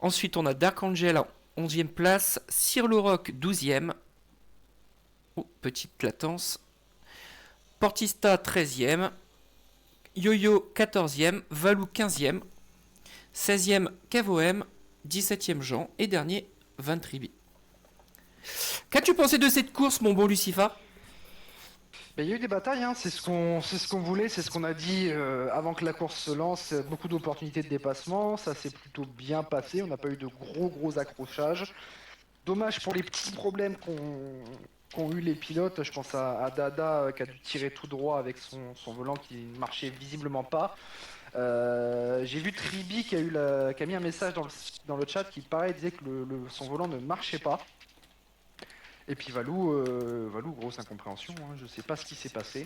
Ensuite on a Dark Angel en 11ème place, Sir Rock 12ème, oh, petite latence, Portista 13ème, Yo-Yo 14ème, Valou 15ème, 16ème KVOM, 17ème Jean et dernier Van Triby. Qu'as-tu pensé de cette course, mon bon Lucifer? Il y a eu des batailles, hein. C'est ce qu'on voulait, c'est ce qu'on a dit avant que la course se lance. Beaucoup d'opportunités de dépassement, ça s'est plutôt bien passé. On n'a pas eu de gros accrochages. Dommage pour les petits problèmes qu'ont eu les pilotes. Je pense à Dada qui a dû tirer tout droit avec son volant qui ne marchait visiblement pas. J'ai vu Tribi qui a mis un message dans le chat qui pareil disait que son volant ne marchait pas. Et puis Valou, grosse incompréhension, hein, je sais pas ce qui s'est passé.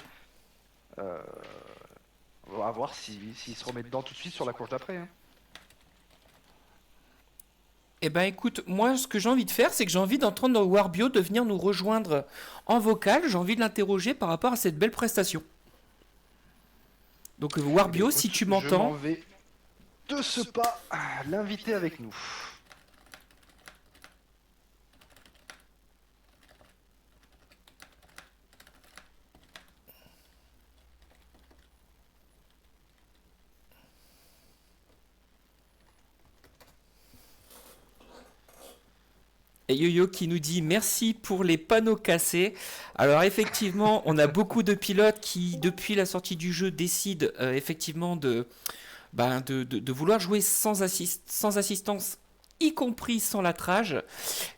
Euh, on va voir s'il se remet dedans tout de suite sur la course d'après. Hein. Eh ben écoute, moi ce que j'ai envie de faire, c'est que j'ai envie d'entendre Warbio de venir nous rejoindre en vocal. J'ai envie de l'interroger par rapport à cette belle prestation. Donc Warbio, Écoute, si tu je m'en m'entends, vais de ce pas l'inviter avec nous. et Yo-Yo qui nous dit merci pour les panneaux cassés. Alors effectivement, on a beaucoup de pilotes qui, depuis la sortie du jeu, décident effectivement de vouloir jouer sans assistance, y compris sans lattrage.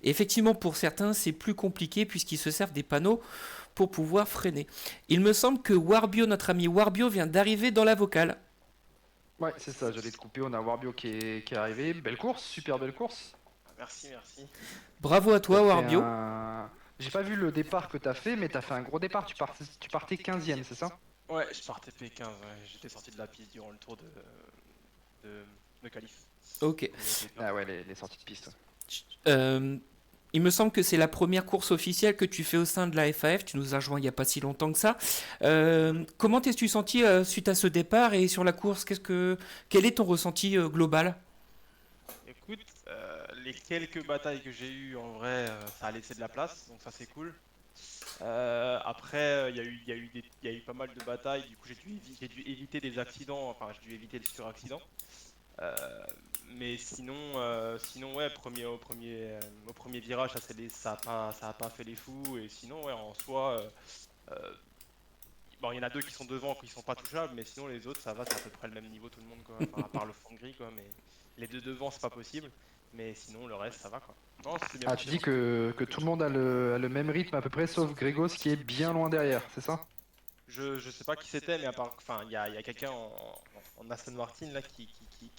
Et effectivement, pour certains, c'est plus compliqué puisqu'ils se servent des panneaux pour pouvoir freiner. Il me semble que Warbio, notre ami Warbio, vient d'arriver dans la vocale. Ouais, c'est ça, j'allais te couper, on a Warbio qui est arrivé. Belle course, super belle course. Merci, merci. Bravo à toi, T'as fait Warbio. J'ai pas vu le départ que t'as fait, mais t'as fait un gros départ, tu partais 15ème, c'est ça? Ouais, je partais P15, ouais. J'étais sorti de la piste durant le tour de qualif. Ok. Ah ouais, les sorties de piste. Euh, il me semble que c'est la première course officielle que tu fais au sein de la FAF. Tu nous as rejoint il n'y a pas si longtemps que ça. Comment t'es-tu senti suite à ce départ et sur la course quel est ton ressenti global? Écoute, les quelques batailles que j'ai eues, en vrai, ça a laissé de la place, donc ça c'est cool. Après, il y a eu pas mal de batailles, du coup j'ai dû éviter des accidents, enfin j'ai dû éviter le suraccident. Euh, mais sinon ouais, au premier virage, ça a pas fait les fous, et sinon ouais, en soi, euh, bon, il y en a deux qui sont devant, qui sont pas touchables, mais sinon les autres, ça va, c'est à peu près le même niveau tout le monde, quoi. Enfin, à part le fond gris, quoi, mais les deux devant, c'est pas possible. Mais sinon, le reste, ça va, quoi. Non, c'est bien. Ah, tu dis que tout le monde a le même rythme à peu près, sauf Grégos qui est bien loin derrière, c'est ça? Je sais pas qui c'était, mais à part, enfin, il y a quelqu'un en Aston Martin là qui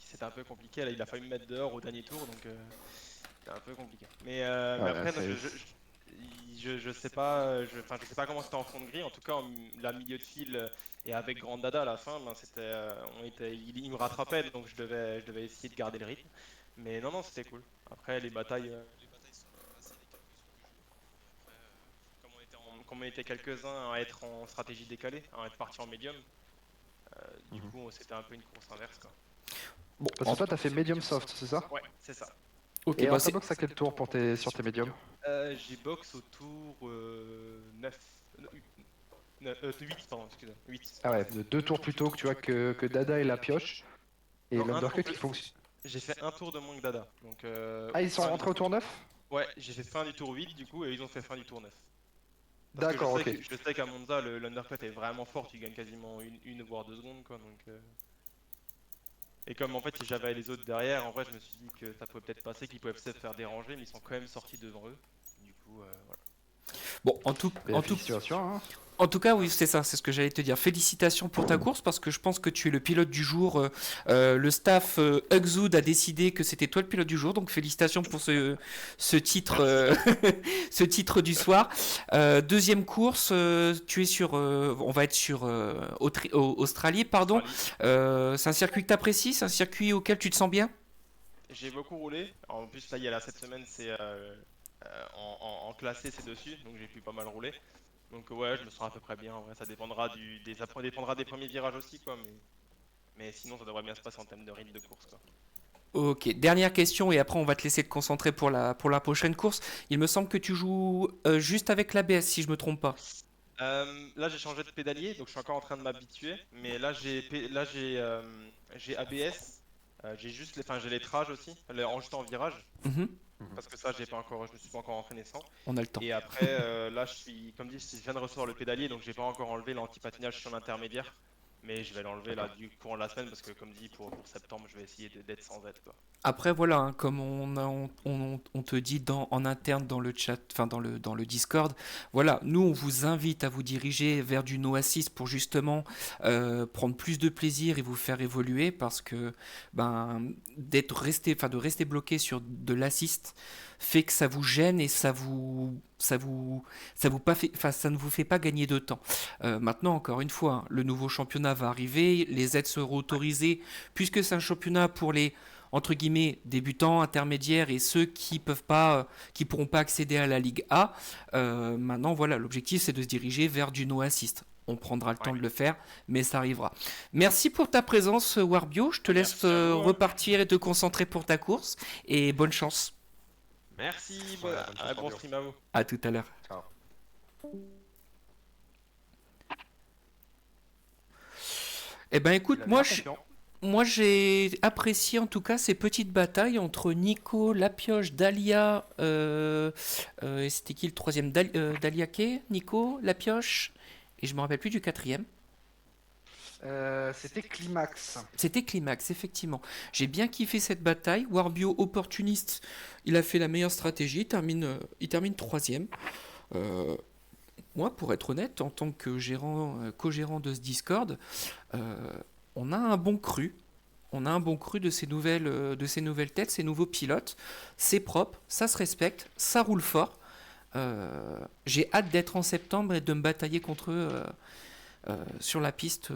c'était un peu compliqué. Là, il a failli me mettre dehors au dernier tour, donc c'était un peu compliqué. Mais Ouais, après, non, je sais pas, enfin, je sais pas comment c'était en fond de grille. En tout cas, la milieu de file et avec Grand Dada à la fin, ben, il me rattrapait, donc je devais essayer de garder le rythme. Mais non, non, c'était cool. Après, les batailles sont assez décalées sur le jeu. Et après, comme on était quelques-uns à être en stratégie décalée, à être parti en médium, du coup, c'était un peu une course inverse, quoi. Bon, Parce que toi, t'as fait medium soft, c'est ça? Ouais, c'est ça. ok, Et bah alors, t'as box à quel tour sur tes médiums? J'ai box au tour 9. 8, pardon, excusez-moi. 8. Ah ouais, de 2 tours plus tôt que tu vois que Dada et la pioche. Et Non, l'undercut qui fonctionne. j'ai fait un tour de moins que Dada. Donc, Ah, ils sont rentrés au tour 9? Ouais, j'ai fait fin du tour 8 du coup, et ils ont fait fin du tour 9. D'accord, ok. Je sais qu'à Monza, l'undercut est vraiment fort, tu gagnes quasiment une voire 2 secondes, quoi. Donc, et comme en fait j'avais les autres derrière, en vrai je me suis dit que ça pouvait peut-être passer, qu'ils pouvaient peut-être faire déranger, mais ils sont quand même sortis devant eux. Du coup, voilà. bon, en tout cas, oui, c'est ça, c'est ce que j'allais te dire. Félicitations pour ta course parce que je pense que tu es le pilote du jour. Le staff Exoud a décidé que c'était toi le pilote du jour, donc félicitations pour ce titre, ce titre du soir. Deuxième course, tu es sur, on va être sur Australie, pardon. C'est un circuit que tu apprécies, c'est un circuit auquel tu te sens bien? J'ai beaucoup roulé. En plus, là, cette semaine, c'est en classé, c'est dessus, donc j'ai pu pas mal rouler. Donc ouais, je me sens à peu près bien. En vrai, ça dépendra ça dépendra des premiers virages aussi, quoi. Mais sinon, ça devrait bien se passer en termes de rythme de course, quoi. Ok, dernière question et après on va te laisser te concentrer pour la prochaine course. Il me semble que tu joues juste avec l'ABS si je me trompe pas. Là, j'ai changé de pédalier, donc je suis encore en train de m'habituer. Mais j'ai ABS. J'ai juste enfin, j'ai les trages aussi, juste en virage. Mhm, Parce que ça, je me suis pas encore entraîné sans. on a le temps. Et après, là, comme dit, je viens de recevoir le pédalier, donc j'ai pas encore enlevé l'anti-patinage sur l'intermédiaire. mais je vais l'enlever là du courant de la semaine parce que comme dit pour septembre je vais essayer d'être sans aide quoi. Après, voilà, hein, comme on te dit en interne dans le chat, enfin dans le Discord, voilà, nous on vous invite à vous diriger vers du no assist pour justement prendre plus de plaisir et vous faire évoluer parce que de rester bloqué sur de l'assist fait que ça vous gêne et ça vous pas fait, enfin, ça ne vous fait pas gagner de temps. Maintenant, encore une fois, hein, le nouveau championnat va arriver, les aides seront autorisées puisque c'est un championnat pour les entre guillemets débutants, intermédiaires et ceux qui peuvent pas, qui pourront pas accéder à la Ligue A. Maintenant, voilà, l'objectif c'est de se diriger vers du no assist. On prendra le temps de le faire, mais ça arrivera. Merci pour ta présence, Warbio. Je te laisse Merci à vous, hein. repartir et te concentrer pour ta course. Et bonne chance. Merci, Ouais, bonne chance, bon Fabio. stream à vous. À tout à l'heure. Ciao. Eh ben écoute, Il a moi l'air je, confiant. Moi, j'ai apprécié en tout cas ces petites batailles entre Nico, Lapioche, Dahlia. Et c'était qui le troisième Dahlia Kay, Nico, Lapioche. Et je me rappelle plus du quatrième. C'était Climax. C'était Climax, effectivement. J'ai bien kiffé cette bataille. Warbio, opportuniste, il a fait la meilleure stratégie. Il termine troisième. Euh, Moi, pour être honnête, en tant que co-gérant de ce Discord, euh, on a un bon cru. On a un bon cru de ces nouvelles têtes, ces nouveaux pilotes. C'est propre, ça se respecte, ça roule fort. J'ai hâte d'être en septembre et de me batailler contre eux sur la piste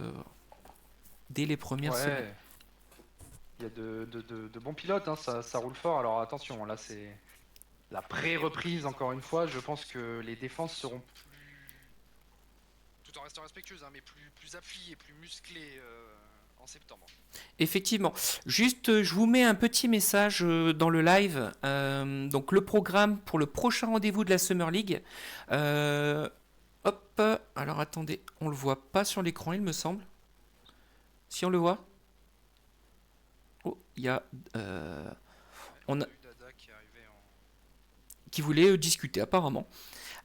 dès les premières semaines. Ouais, il y a de bons pilotes, hein, ça roule fort. Alors attention, là c'est la pré-reprise encore une fois. Je pense que les défenses seront Tout en restant respectueuse, hein, mais plus appuyée, plus musclée en septembre. Effectivement. Juste, je vous mets un petit message dans le live. Donc, le programme pour le prochain rendez-vous de la Summer League. Hop. Alors, attendez. On le voit pas sur l'écran, il me semble. Si on le voit. Oh, il y a. On a eu Dada qui est arrivé en... qui voulait discuter, apparemment.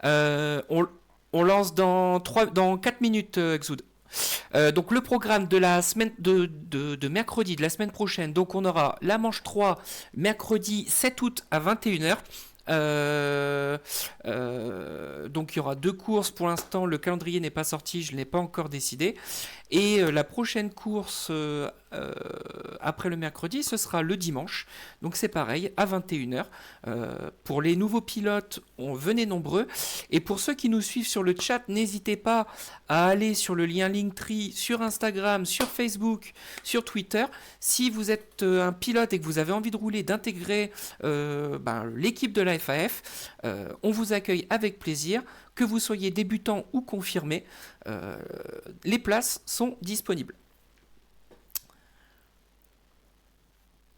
On lance dans 4 minutes, Exoud. Donc le programme de la semaine de mercredi, de la semaine prochaine, donc on aura la manche 3, mercredi 7 août à 21h. Donc il y aura 2 courses pour l'instant, le calendrier n'est pas sorti, je ne l'ai pas encore décidé. Et la prochaine course après le mercredi, ce sera le dimanche. Donc c'est pareil, à 21h. Pour les nouveaux pilotes, venez nombreux. Et pour ceux qui nous suivent sur le chat, n'hésitez pas à aller sur le lien Linktree, sur Instagram, sur Facebook, sur Twitter. Si vous êtes un pilote et que vous avez envie de rouler, d'intégrer l'équipe de la FAF, on vous accueille avec plaisir. Que vous soyez débutant ou confirmé, les places sont disponibles.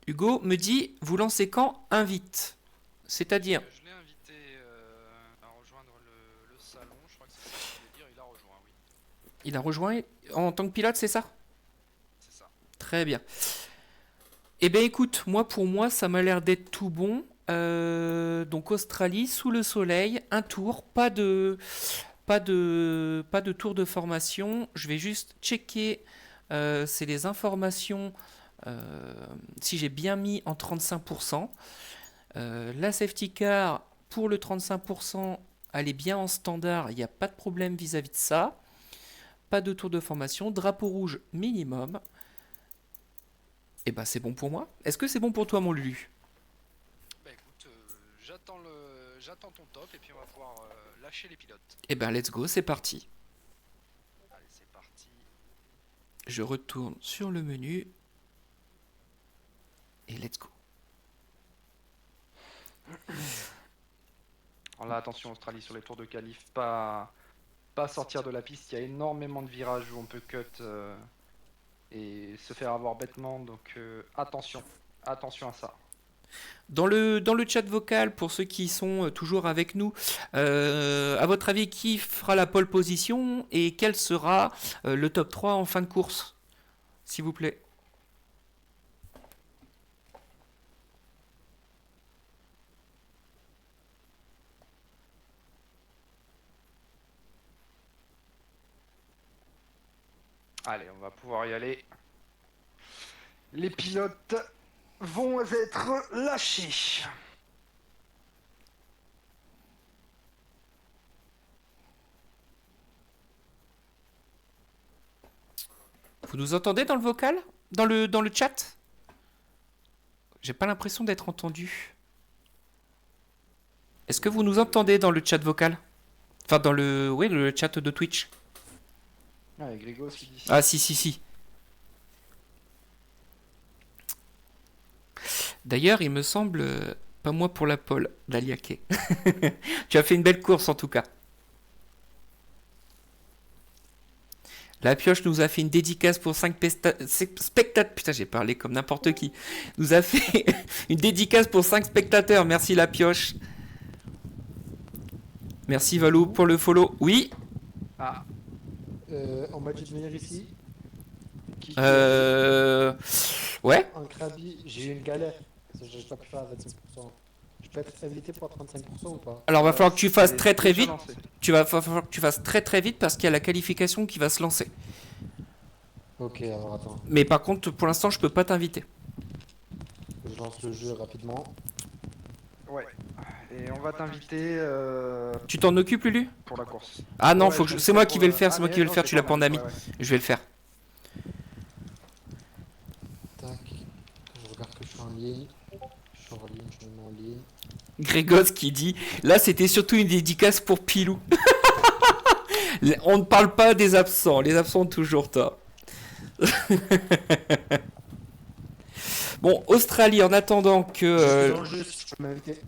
Hugo me dit, vous lancez quand? Invite. C'est-à-dire, Je l'ai invité à rejoindre le salon, je crois que c'est ça que je voulais dire, il a rejoint, oui, il a rejoint en tant que pilote, c'est ça? c'est ça. Très bien. Eh bien écoute, pour moi, ça m'a l'air d'être tout bon. Donc Australie, sous le soleil, un tour, pas de tour de formation. Je vais juste checker, c'est les informations, si j'ai bien mis en 35%. La safety car, pour le 35%, elle est bien en standard, il n'y a pas de problème vis-à-vis de ça. Pas de tour de formation, drapeau rouge minimum. Et ben c'est bon pour moi. Est-ce que c'est bon pour toi, mon Lulu? Bah écoute, j'attends ton top et puis on va pouvoir lâcher les pilotes. Et ben let's go, c'est parti. Allez, c'est parti. Je retourne sur le menu. Et let's go. Alors là, attention Australie sur les tours de qualif, pas sortir de la piste. Il y a énormément de virages où on peut cut et se faire avoir bêtement. Donc attention à ça. Dans le chat vocal, pour ceux qui sont toujours avec nous, à votre avis, qui fera la pole position et quel sera le top 3 en fin de course, s'il vous plaît? Allez, on va pouvoir y aller. Les pilotes vont être lâchés. Vous nous entendez dans le vocal? Dans le chat? J'ai pas l'impression d'être entendu. Est-ce que vous nous entendez dans le chat vocal? Enfin, oui, le chat de Twitch. Ah, et Grégos qui dit Ah, si. D'ailleurs, il me semble, pas moi pour la pole, Daliaké. Tu as fait une belle course en tout cas. La pioche nous a fait une dédicace pour 5 spectateurs. Putain, j'ai parlé comme n'importe qui. Nous a fait une dédicace pour 5 spectateurs. Merci la pioche. Merci Valou pour le follow. Oui. Ah, On m'a dit de venir ici. Ouais. Un Krabi, j'ai eu une galère. Parce que j'ai pas pu faire à 25%. Je peux être invité pour 35% ou pas? Alors, va falloir que tu fasses c'est très très déjà vite. lancé. Va falloir que tu fasses très très vite parce qu'il y a la qualification qui va se lancer. Ok, alors attends. Mais par contre, pour l'instant, je peux pas t'inviter. Je lance le jeu rapidement. Ouais. Et on va t'inviter Tu t'en occupes, Lulu? pour la course. Ah non, Ouais, faut que je c'est le moi fais qui pour, vais le faire. ah, C'est moi mais qui vais le non, faire. c'est Tu l'as quand pas en même, ami. ouais. Je vais le faire. Tac. Je regarde que je suis en ligne. Je suis en ligne, je me mets en ligne. Grégos qui dit là, c'était surtout une dédicace pour Pilou. On ne parle pas des absents. Les absents ont toujours tort. Bon, Australie, en attendant que. Je suis dans le jeu, si tu peux m'inviter.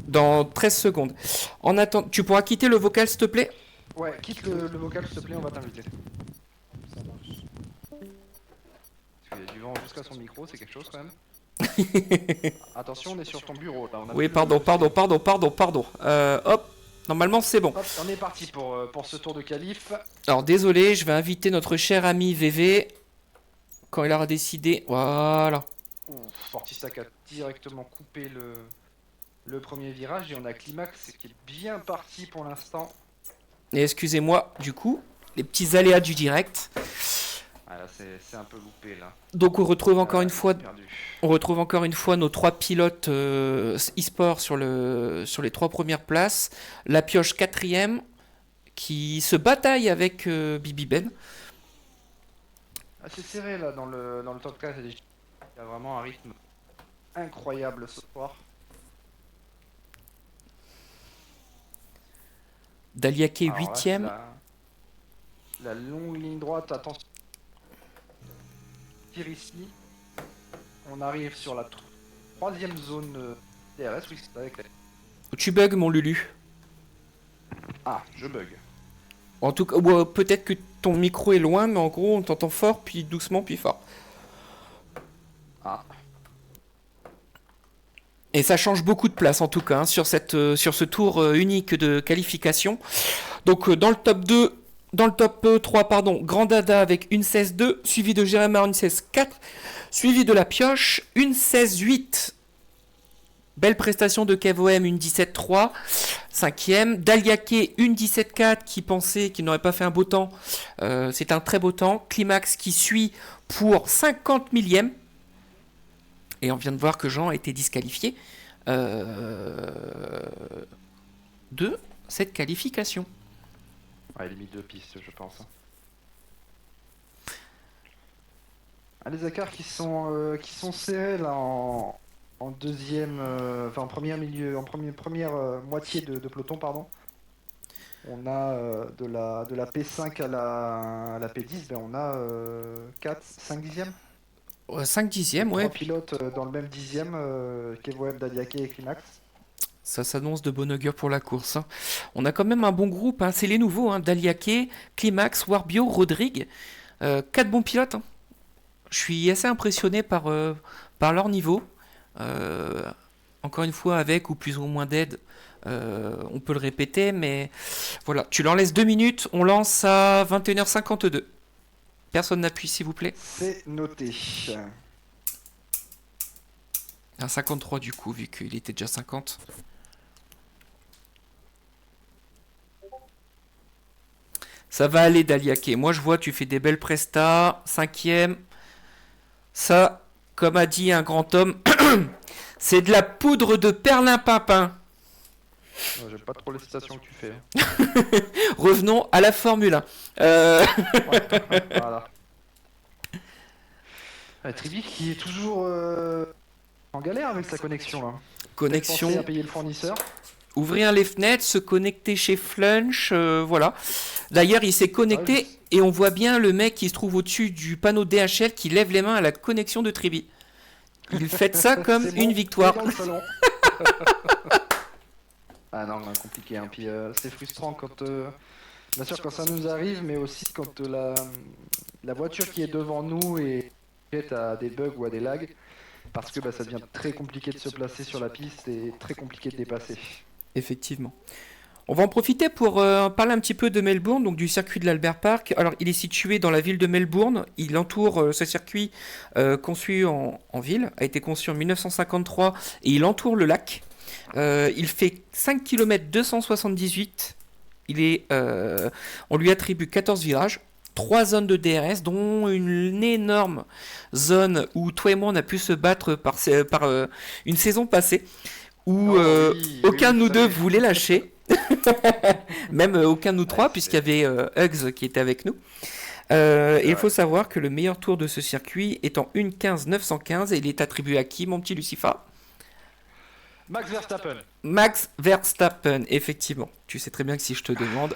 Dans 13 secondes. En attendant, tu pourras quitter le vocal, s'il te plaît? Ouais, quitte le vocal s'il te plaît, on va t'inviter. Ça marche. Parce qu'il y a du vent jusqu'à son micro, c'est quelque chose quand même. Attention, on est sur ton bureau là. On a Oui, plus pardon. le- Hop, normalement c'est bon. Hop, on est parti pour ce tour de qualif. Alors désolé, je vais inviter notre cher ami VV quand il aura décidé. Voilà. Ouf, Fortistac a directement coupé le premier virage et on a Climax qui est bien parti pour l'instant. Et excusez-moi, du coup, les petits aléas du direct. Ah là, c'est un peu loupé là. Donc on retrouve encore une fois, Perdu. nos 3 pilotes e-sport sur les 3 premières places. La pioche 4ème qui se bataille avec Bibi Ben. Ah, c'est serré là dans le top 4. Il y a vraiment un rythme incroyable ce soir. Daliaké Alors là, 8ème. La longue ligne droite, attention. Tire ici. On arrive sur la troisième zone DRS. Oui, c'est avec la... Tu bugs mon Lulu. Ah, je bug. En tout cas, ouais, peut-être que ton micro est loin, mais en gros on t'entend fort, puis doucement, puis fort. Ah, Et ça change beaucoup de place en tout cas hein, sur ce tour unique de qualification. Donc dans le top 3, pardon, Grand Dada avec une 16-2, suivi de Jérémar une 16-4, suivi de la pioche une 16-8. Belle prestation de KevOM, une 17-3, 5ème. Daliaké, une 17-4, qui pensait qu'il n'aurait pas fait un beau temps. C'est un très beau temps. Climax qui suit pour 50 millième. Et on vient de voir que Jean a été disqualifié de cette qualification. ouais, il a mis 2 pistes, je pense. Ah, les écarts qui sont serrés là en deuxième, enfin en première moitié de peloton, pardon. On a de la P5 à la P10, ben on a 5 dixièmes. 5 dixièmes, ouais. 3 pilotes dans le même dixième, KevOM, Daliaké et Climax. Ça s'annonce de bon augure pour la course. Hein. On a quand même un bon groupe. Hein. C'est les nouveaux. Hein. Daliaké, Climax, Warbio, Rodrigue. 4 bons pilotes. Hein. Je suis assez impressionné par leur niveau. Encore une fois, avec ou plus ou moins d'aide, on peut le répéter. Mais voilà, tu leur laisses 2 minutes. On lance à 21h52. Personne n'appuie, s'il vous plaît. C'est noté. Un 53 du coup, vu qu'il était déjà 50. « Ça va aller, Daliaké. Moi, je vois, tu fais des belles prestas. 5e. Ça, comme a dit un grand homme, c'est de la poudre de perlimpinpin. J'aime pas trop les citations que tu fais. Hein. Revenons à la Formule 1. Voilà. Trivi qui est toujours en galère avec sa connexion là. Connexion. Penser à payer le fournisseur. Ouvrir les fenêtres, se connecter chez Flunch, voilà. D'ailleurs, il s'est connecté et on voit bien le mec qui se trouve au-dessus du panneau DHL qui lève les mains à la connexion de Trivi. Il fait ça comme C'est une bon, victoire. il est dans le salon. Ah non, compliqué. Hein. Puis c'est frustrant quand, bien sûr, quand ça nous arrive, mais aussi quand la voiture qui est devant nous est à des bugs ou à des lags, parce que ça devient très compliqué de se placer sur la piste et très compliqué de dépasser. Effectivement. On va en profiter pour parler un petit peu de Melbourne, donc du circuit de l'Albert Park. Alors, il est situé dans la ville de Melbourne. Il entoure ce circuit conçu en ville, a été conçu en 1953 et il entoure le lac. Il fait 5 km 278. On lui attribue 14 virages, 3 zones de DRS, dont une énorme zone où toi et moi on a pu se battre par une saison passée, où aucun de nous deux voulait lâcher. Même aucun de nous trois, puisqu'il y avait Hugs qui était avec nous. Et il faut savoir que le meilleur tour de ce circuit est en 1:15.915 et il est attribué à qui, mon petit Lucifer? Max Verstappen. Max Verstappen, effectivement. Tu sais très bien que si je te demande...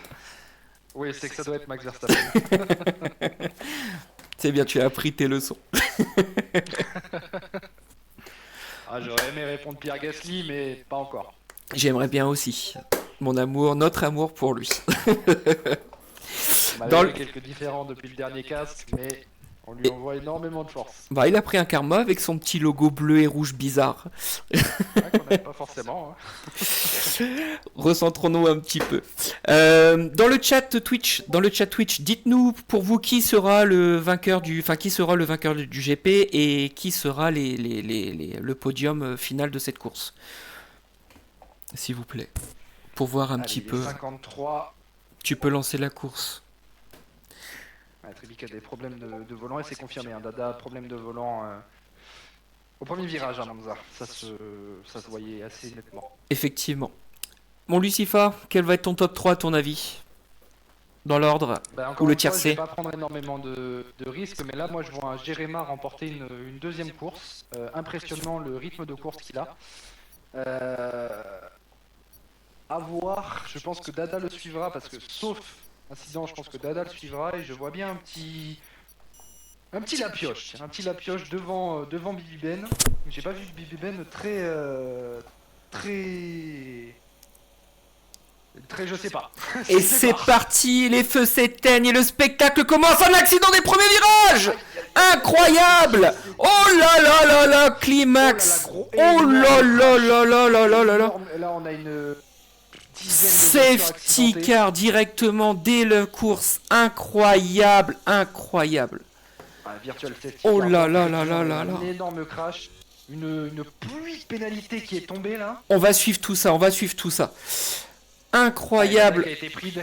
Oui, c'est que ça doit être Max Verstappen. C'est bien, tu as appris tes leçons. J'aurais aimé répondre Pierre Gasly, mais pas encore. J'aimerais bien aussi. Mon amour, notre amour pour lui. Dans quelques différends depuis le dernier casque, mais on lui envoie énormément de force. Bah, il a pris un karma avec son petit logo bleu et rouge bizarre. Qu'on n'aime pas forcément. Hein. Recentrons-nous un petit peu. Dans le chat Twitch, dites-nous pour vous qui sera le vainqueur du GP et qui sera le podium final de cette course. S'il vous plaît. Pour voir un petit peu. 53. Tu peux lancer la course. Tribic a des problèmes de volant et c'est confirmé. Dada, problème de volant au premier virage à Monza. Ça se voyait assez nettement. Effectivement. Mon Lucifer, quel va être ton top 3 à ton avis? Dans l'ordre ou le tiercé? Je vais pas prendre énormément de risques, mais là moi je vois un Jéréma remporter une deuxième course. Impressionnant le rythme de course qu'il a. À voir, je pense que Dada le suivra parce que sauf incident, je pense que Dada le suivra et je vois bien un petit lapioche devant Bibi Ben. J'ai pas vu Bibi Ben très je sais pas. Et c'est parti, les feux s'éteignent et le spectacle commence. Un accident des premiers virages. Incroyable. Oh là là là là, climax. Oh là là là là là là là là. Là on a une safety car directement dès la course. Incroyable, incroyable. Virtual safety oh car, là là là là là là. Un énorme crash. Une pluie de pénalité qui est tombée là. On va suivre tout ça, Incroyable.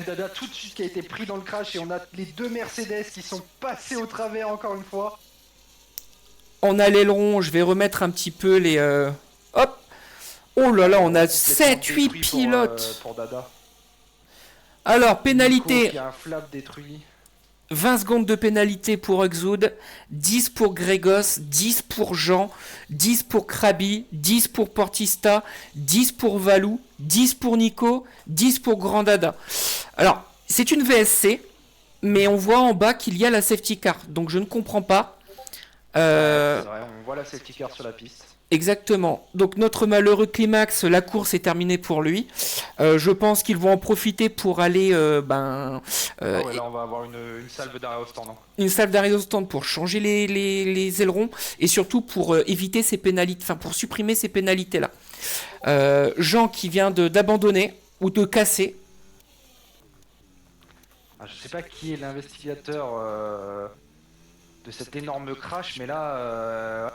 Dada tout de suite qui a été pris dans le crash et on a les deux Mercedes qui sont passés au travers encore une fois. On a l'aileron, je vais remettre un petit peu les... Hop. Oh là là, on a 7-8 pilotes. Pour Dada. Alors, pénalité. Nico qui a un flap détruit. 20 secondes de pénalité pour Uxoud, 10 pour Grégos, 10 pour Jean, 10 pour Krabi, 10 pour Portista, 10 pour Valou, 10 pour Nico, 10 pour Grandada. Alors, c'est une VSC, mais on voit en bas qu'il y a la safety car, donc je ne comprends pas. C'est vrai, on voit la safety car sur la piste. Exactement. Donc notre malheureux Climax, la course est terminée pour lui. Je pense qu'ils vont en profiter pour aller... Là on va avoir une salve d'arrêt au stand. Une salve d'arrêt au stand pour changer les ailerons et surtout pour éviter ces pénalités, enfin pour supprimer ces pénalités-là. Jean qui vient d'abandonner ou de casser. Je sais pas qui est l'investigateur de cet énorme crash, mais là...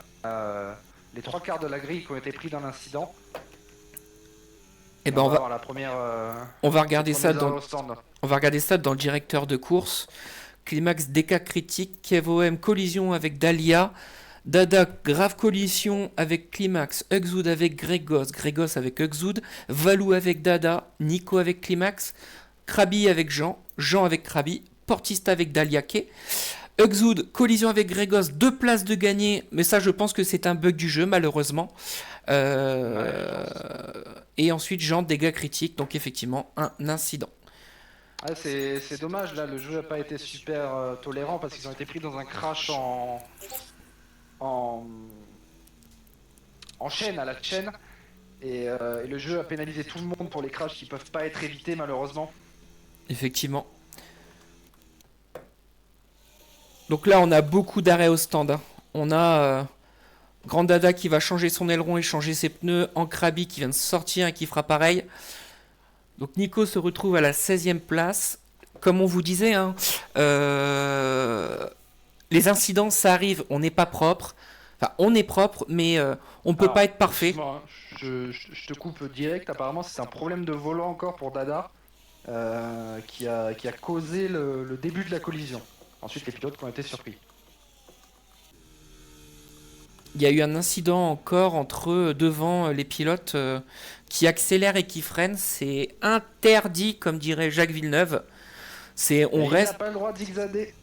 les trois quarts de la grille qui ont été pris dans l'incident. Et ben avoir la première. on va regarder ça premiers dans, arrêts au stand. on va regarder ça dans le directeur de course. Climax DK critique, KevOM collision avec Dahlia, Dada grave collision avec Climax, Uxoud avec Gregos, Gregos avec Uxoud, Valou avec Dada, Nico avec Climax, Krabi avec Jean, Jean avec Krabi, Portista avec Dahlia K, Uxoud collision avec Gregos, 2 places de gagné, mais ça je pense que c'est un bug du jeu malheureusement. Et ensuite Jean dégâts critiques, donc effectivement un incident. Ah, c'est dommage, là, le jeu n'a pas été super tolérant parce qu'ils ont été pris dans un crash en chaîne, à la chaîne. Et le jeu a pénalisé tout le monde pour les crashs qui peuvent pas être évités malheureusement. Effectivement. Donc là, on a beaucoup d'arrêts au stand. Hein. On a Grand Dada qui va changer son aileron et changer ses pneus. Ancrabi qui vient de sortir et qui fera pareil. Donc Nico se retrouve à la 16e place. Comme on vous disait, hein, les incidents, ça arrive. On n'est pas propre. Enfin, on est propre, mais on peut pas être parfait. Excuse-moi, hein, je te coupe direct. Apparemment, c'est un problème de volant encore pour Dada qui a causé le début de la collision. Ensuite, les pilotes qui ont été surpris. Il y a eu un incident encore entre devant les pilotes qui accélèrent et qui freinent. C'est interdit, comme dirait Jacques Villeneuve. On Il reste n'a pas le droit de zigzaguer.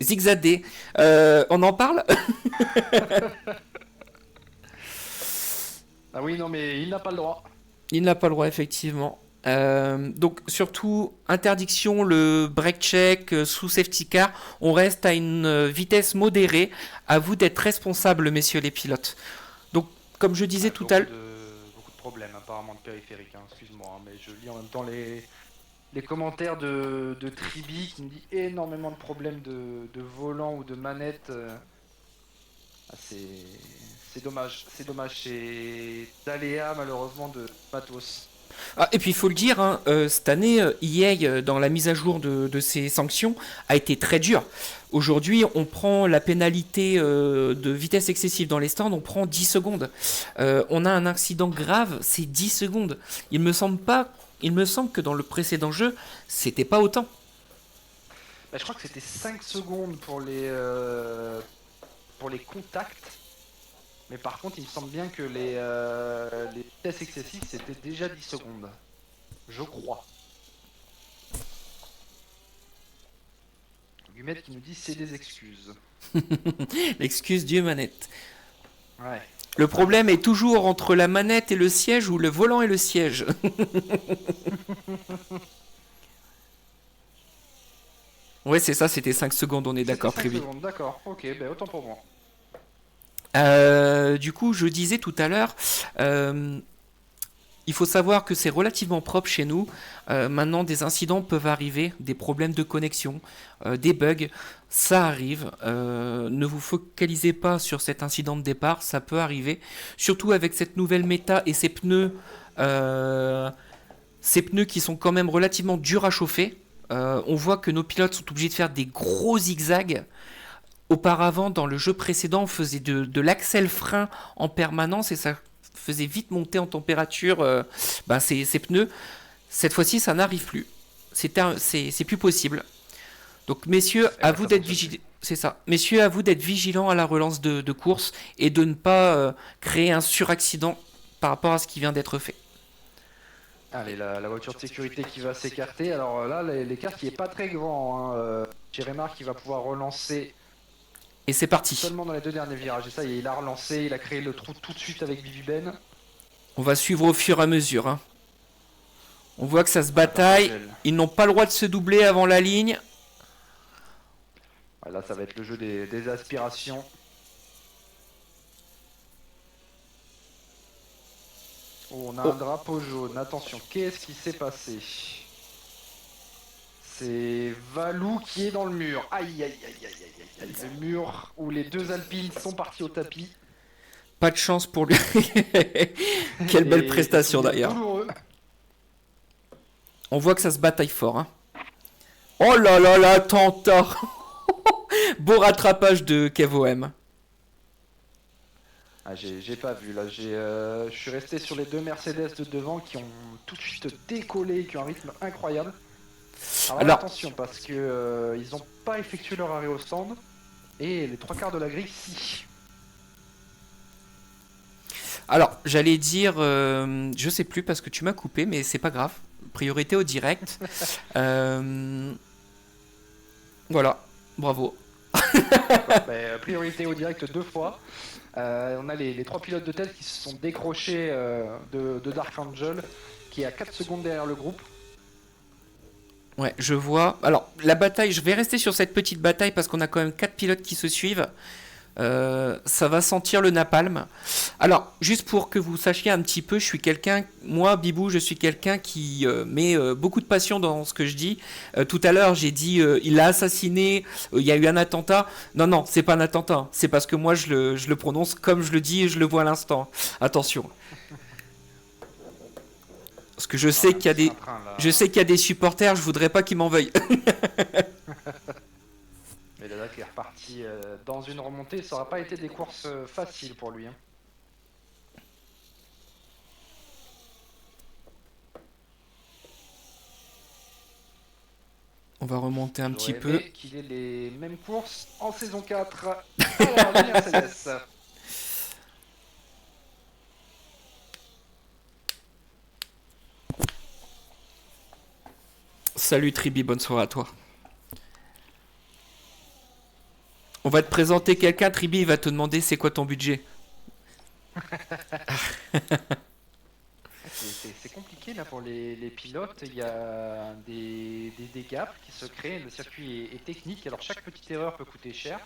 zigzadé. On en parle? Ah oui, non, mais il n'a pas le droit. Il n'a pas le droit, effectivement. Donc surtout interdiction le break check sous safety car, on reste à une vitesse modérée, à vous d'être responsables messieurs les pilotes. Donc comme je disais tout à l'heure, Beaucoup de problèmes apparemment de périphérique, hein, excuse-moi, hein, mais je lis en même temps les commentaires de Tribi qui me dit énormément de problèmes de volant ou de manette. Ah, c'est dommage, c'est d'aléa malheureusement de matos. et puis il faut le dire, hein, cette année EA dans la mise à jour de ses sanctions a été très dur. Aujourd'hui on prend la pénalité de vitesse excessive dans les stands, on prend 10 secondes. On a un accident grave, c'est 10 secondes. Il me semble que dans le précédent jeu, c'était pas autant. Bah, je crois que c'était 5 secondes pour les contacts. Mais par contre, il me semble bien que les vitesses excessives, c'était déjà 10 secondes. Je crois. Gumet qui nous dit c'est des excuses. L'excuse Dieu manette. Ouais. Le problème est toujours entre la manette et le siège ou le volant et le siège. Ouais, c'est ça, c'était 5 secondes, on est d'accord, C'était 5 Trivi. secondes, d'accord, ok, bah autant pour moi. Du coup, je disais tout à l'heure, il faut savoir que c'est relativement propre chez nous. Maintenant, des incidents peuvent arriver, des problèmes de connexion, des bugs, ça arrive. Ne vous focalisez pas sur cet incident de départ, ça peut arriver. Surtout avec cette nouvelle méta et ces pneus qui sont quand même relativement durs à chauffer. On voit que nos pilotes sont obligés de faire des gros zigzags. Auparavant, dans le jeu précédent, on faisait de l'axel-frein en permanence et ça faisait vite monter en température ces pneus. Cette fois-ci, ça n'arrive plus. C'est plus possible. Donc, messieurs, à vous d'être vigilants. C'est ça. Messieurs, à vous d'être vigilants à la relance de course et de ne pas créer un suraccident par rapport à ce qui vient d'être fait. Allez, la voiture de sécurité qui va s'écarter. Alors là, l'écart qui est pas très grand. Hein. Jeremar qui va pouvoir relancer. Et c'est parti. Seulement dans les 2 derniers virages. Et ça, il a relancé, il a créé le trou tout de suite avec Bibi Ben. On va suivre au fur et à mesure. Hein. On voit que ça se bataille. Ils n'ont pas le droit de se doubler avant la ligne. Là, ça va être le jeu des aspirations. Oh, on a un drapeau jaune. Attention, qu'est-ce qui s'est passé? C'est Valou qui est dans le mur. Aïe, aïe, aïe, aïe, aïe, aïe. Le mur où les 2 Alpines sont partis au tapis. Pas de chance pour lui. Quelle belle prestation d'ailleurs. Douloureux. On voit que ça se bataille fort. Hein. Oh là là là, Tanta. Beau rattrapage de KevOM. Ah, j'ai pas vu là, je suis resté sur les deux Mercedes de devant qui ont tout de suite décollé, qui ont un rythme incroyable. Alors là, Alors, attention parce que ils ont pas effectué leur arrêt au stand et les trois quarts de la grille si. alors, j'allais dire, je sais plus parce que tu m'as coupé, mais c'est pas grave. Priorité au direct. Voilà, bravo. Priorité au direct deux fois. On a les trois pilotes de tête qui se sont décrochés de Dark Angel qui est à 4 secondes derrière le groupe. Ouais, je vois. Alors, la bataille, je vais rester sur cette petite bataille parce qu'on a quand même 4 pilotes qui se suivent. Ça va sentir le napalm. Alors, juste pour que vous sachiez un petit peu, je suis quelqu'un, moi, Bibou, je suis quelqu'un qui met beaucoup de passion dans ce que je dis. Tout à l'heure, j'ai dit, il l'a assassiné, il y a eu un attentat. Non, non, c'est pas un attentat. C'est parce que moi, je le prononce comme je le dis et je le vois à l'instant. Attention. Parce que je sais qu'il y a des, je sais qu'il y a des supporters, je voudrais pas qu'ils m'en veuillent. Mais là, qui est reparti dans une remontée, ça aura pas été des courses faciles pour lui. Hein. On va remonter un petit J'aurais peu. aimé qu'il ait les mêmes courses en saison 4 à la Mercedes. Salut Tribi, bonne soirée à toi. On va te présenter quelqu'un, Tribi, il va te demander c'est quoi ton budget. C'est compliqué là pour les pilotes, il y a des gaps qui se créent, le circuit est technique, alors chaque petite erreur peut coûter cher.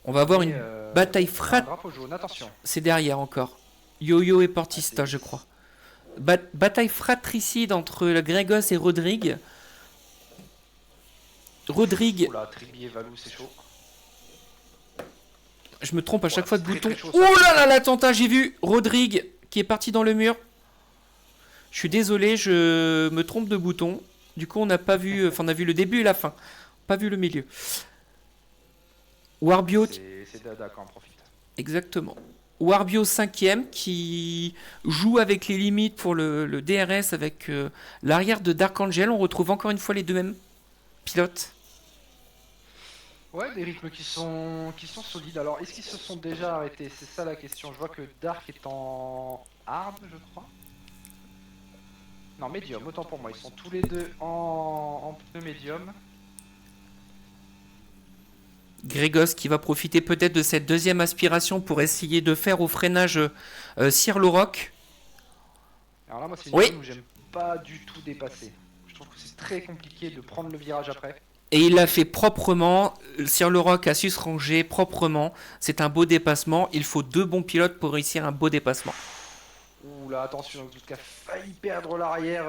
On va avoir Et, une bataille un frat. drapeau jaune, attention. C'est derrière encore. Yo-Yo et Portista, je crois. Bataille fratricide entre le Grégos et Rodrigue. Rodrigue, Oula, Tribi et Valou, c'est chaud. je me trompe à chaque Ouais, fois de c'est très, bouton. très chaud, Oh ça. là là, l'attentat, j'ai vu Rodrigue qui est parti dans le mur. Je suis désolé, je me trompe de bouton. Du coup, on n'a pas vu, enfin, on a vu le début et la fin. Pas vu le milieu. Warbio, C'est Dada qui en profite. exactement. Warbio 5ème qui joue avec les limites pour le DRS avec l'arrière de Dark Angel. On retrouve encore une fois les deux mêmes pilotes. Ouais, des rythmes qui sont solides. Alors, est-ce qu'ils se sont déjà arrêtés? C'est ça la question. Je vois que Dark est en hard, je crois. Non, médium, autant pour moi. Ils sont tous les deux en pneu médium. Grégos qui va profiter peut-être de cette deuxième aspiration pour essayer de faire au freinage Sir Loroc. Alors là, moi, c'est une Oui. zone où j'aime pas du tout dépasser. Je trouve que c'est très compliqué de prendre le virage après. Et il l'a fait proprement. Sir Loroc a su se ranger proprement. C'est un beau dépassement. Il faut deux bons pilotes pour réussir un beau dépassement. Ouh là, attention, qui a failli perdre l'arrière.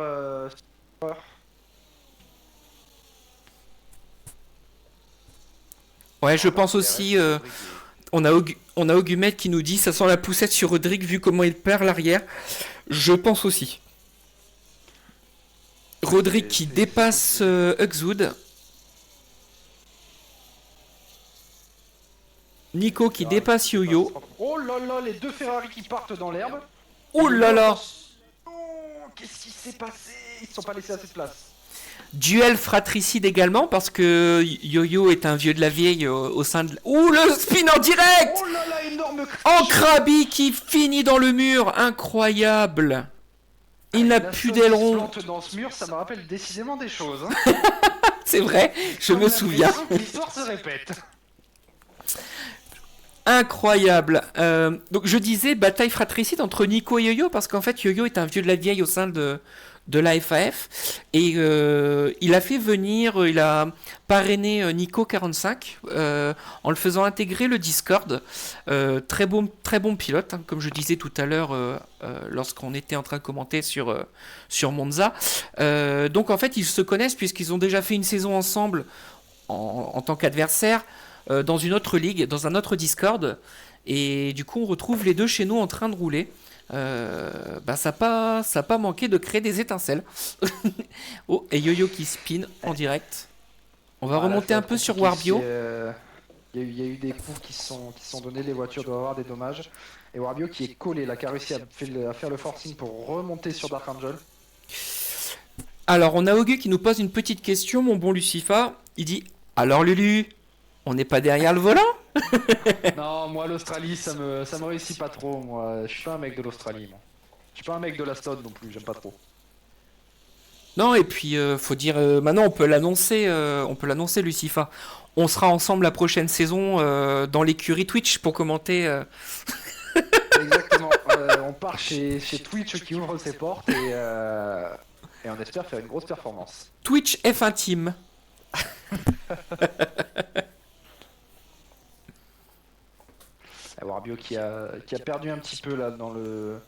Ouais, je pense aussi. On a Ogumet qui nous dit ça sent la poussette sur Rodrigue vu comment il perd l'arrière. Je pense aussi. Rodrigue qui dépasse Uxwood. Nico qui dépasse Yo-Yo. Oh là là, les deux Ferrari qui partent dans l'herbe. Oh là là! Oh, qu'est-ce qui s'est passé? Ils ne sont pas laissés assez de place. Duel fratricide également parce que Yo-Yo est un vieux de la vieille au sein de... Ouh, le spin en direct! Oh là là, énorme crash. En Krabi qui finit dans le mur. Incroyable! Il n'a La plus somme qui se d'aileron. plante dans ce mur, ça me rappelle décidément des choses. Hein. C'est vrai, je me souviens. L'histoire se répète. Incroyable. Donc je disais bataille fratricide entre Nico et Yo-Yo parce qu'en fait Yo-Yo est un vieux de la vieille au sein de la FAF et il a fait venir, il a parrainé Nico 45 en le faisant intégrer le Discord. Très bon pilote, hein, comme je disais tout à l'heure lorsqu'on était en train de commenter sur Monza. Donc en fait ils se connaissent puisqu'ils ont déjà fait une saison ensemble en tant qu'adversaires. Dans une autre ligue, dans un autre Discord, et du coup on retrouve les deux chez nous en train de rouler. Ça n'a pas manqué de créer des étincelles. Oh, et Yo-Yo qui spin en direct. On va remonter un peu sur Warbio. Il y a eu des coups qui se sont donnés, les voitures doivent avoir des dommages. Et Warbio qui est collé là, qui a réussi à faire le forcing pour remonter sur Dark Angel. Alors, on a Augu qui nous pose une petite question, mon bon Lucifer. Il dit, alors Lulu, on n'est pas derrière le volant? Non, moi l'Australie ça me réussit pas trop, moi je suis pas un mec de l'Australie, moi. Je suis pas un mec de la Stone non plus, j'aime pas trop. Non, et puis, faut dire, maintenant, on peut l'annoncer, Lucifer. On sera ensemble la prochaine saison dans l'écurie Twitch pour commenter. Exactement, on part chez Twitch qui ouvre ses portes et on espère faire une grosse performance. Twitch F1 Team. Warbio qui a perdu un petit peu là dans le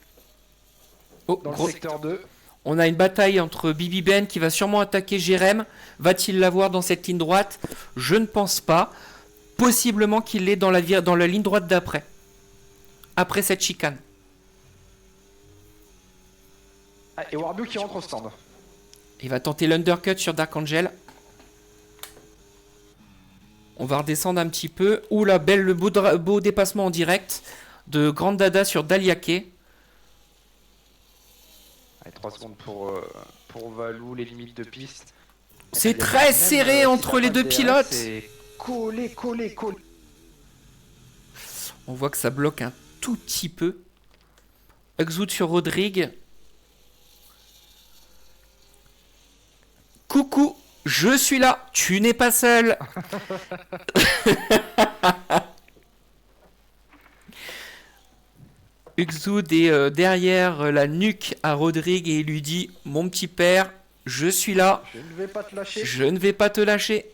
Oh, dans le gros- secteur 2. On a une bataille entre Bibi Ben qui va sûrement attaquer Jérém. Va-t-il l'avoir dans cette ligne droite? Je ne pense pas. Possiblement qu'il l'est dans la ligne droite d'après. Après cette chicane. Ah, et Warbio qui rentre au stand. Il va tenter l'undercut sur Dark Angel. On va redescendre un petit peu. Oula, le beau dépassement en direct de Grand Dada sur Daliake. Allez, 3 secondes pour Valou, les limites de piste. C'est Il y a très même, serré si entre t'as les pas deux de DRS, pilotes. C'est collé, collé, collé. On voit que ça bloque un tout petit peu. Exoud sur Rodrigue. Coucou, je suis là, tu n'es pas seul. Exoud est derrière la nuque à Rodrigue et il lui dit, mon petit père, je suis là, Je ne vais pas te lâcher. je ne vais pas te lâcher.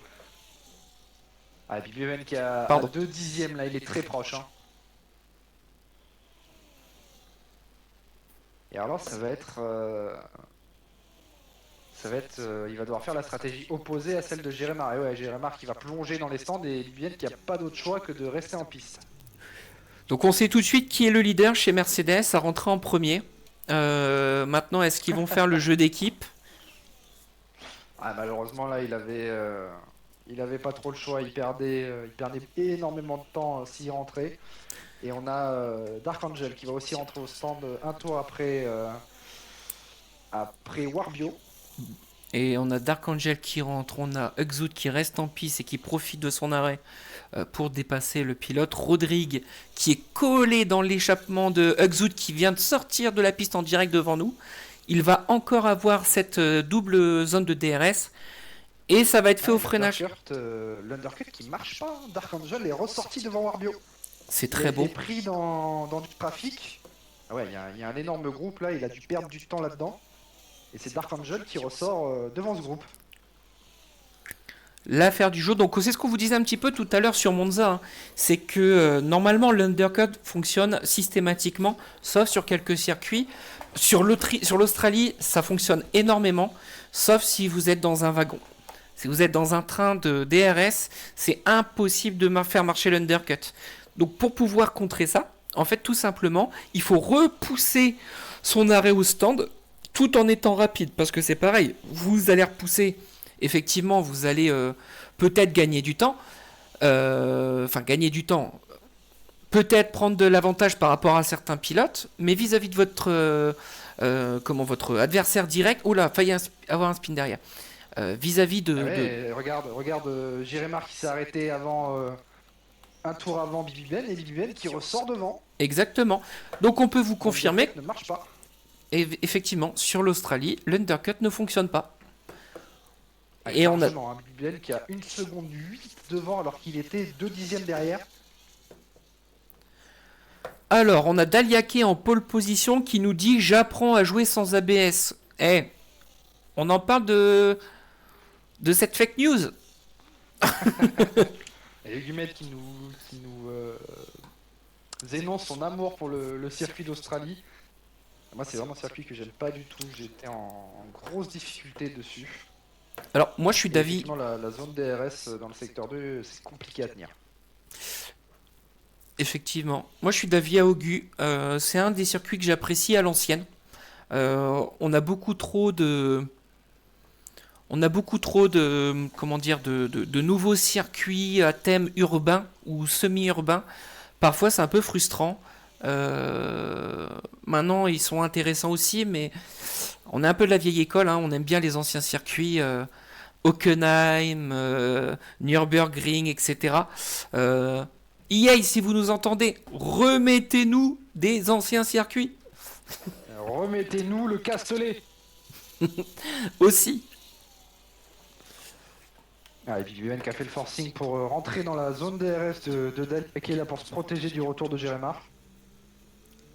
Ah, Bibi Ben qui a Pardon. 2 dixièmes là, il est très proche. Hein. Et alors ça va être... il va devoir faire la stratégie opposée à celle de Jérémar. Et ouais, Jérémar qui va plonger dans les stands et Bibi Ben qui a pas d'autre choix que de rester en piste. Donc on sait tout de suite qui est le leader chez Mercedes à rentrer en premier. Maintenant, est-ce qu'ils vont faire le jeu d'équipe? Ah, malheureusement là il avait pas trop le choix, il perdait énormément de temps s'il rentrait. Et on a Dark Angel qui va aussi rentrer au stand un tour après Warbio. Et on a Dark Angel qui rentre, on a Exoud qui reste en piste et qui profite de son arrêt pour dépasser le pilote. Rodrigue qui est collé dans l'échappement de Exoud qui vient de sortir de la piste en direct devant nous. Il va encore avoir cette double zone de DRS et ça va être fait au freinage. L'undercut qui marche pas, hein. Dark Angel est ressorti devant Warbio. C'est Il très a beau. été pris dans du trafic. Ah ouais, il y a un énorme groupe là, il a dû perdre du temps là-dedans. Et c'est Dark Angel qui ressort devant ce groupe. L'affaire du jour, donc c'est ce qu'on vous disait un petit peu tout à l'heure sur Monza, hein. C'est que normalement l'undercut fonctionne systématiquement, sauf sur quelques circuits. Sur l'Australie, ça fonctionne énormément, sauf si vous êtes dans un wagon. Si vous êtes dans un train de DRS, c'est impossible de faire marcher l'undercut. Donc pour pouvoir contrer ça, en fait tout simplement, il faut repousser son arrêt au stand tout en étant rapide, parce que c'est pareil, vous allez repousser, effectivement vous allez peut-être gagner du temps, peut-être prendre de l'avantage par rapport à certains pilotes, mais vis-à-vis de votre adversaire direct, oh là, failli avoir un spin derrière. Vis-à-vis de, Ah ouais, regarde Jérémar qui s'est arrêté avant un tour avant Bibi Ben et Bibi Ben qui ressort devant. Exactement. Donc on peut vous confirmer, Ne marche pas. effectivement, sur l'Australie, l'undercut ne fonctionne pas. Ah, Et on a... largement, hein, Bibi Ben qui a 1 seconde 8 devant alors qu'il était 2 dixièmes derrière. Alors, on a Daliake en pole position qui nous dit « J'apprends à jouer sans ABS ». Eh, on en parle de cette fake news. Et Gumet qui nous énonce son amour pour le circuit d'Australie. Moi, c'est vraiment un circuit que j'aime pas du tout. J'étais en grosse difficulté dessus. Alors, moi je suis Et d'avis... effectivement, la zone DRS dans le secteur 2, c'est compliqué à tenir. Effectivement. Moi, je suis d'avis à Augu. C'est un des circuits que j'apprécie à l'ancienne. On a beaucoup trop de... On a beaucoup trop de, comment dire, de nouveaux circuits à thème urbain ou semi-urbain. Parfois, c'est un peu frustrant. Maintenant, ils sont intéressants aussi, mais on est un peu de la vieille école, hein. On aime bien les anciens circuits, Hockenheim, Nürburgring, etc. EA, si vous nous entendez, remettez-nous des anciens circuits Remettez-nous le Castellet. aussi. Ah, et puis Vivian qui a fait le forcing pour rentrer dans la zone DRS de Dal, qui est là pour se protéger du retour de Jeremar.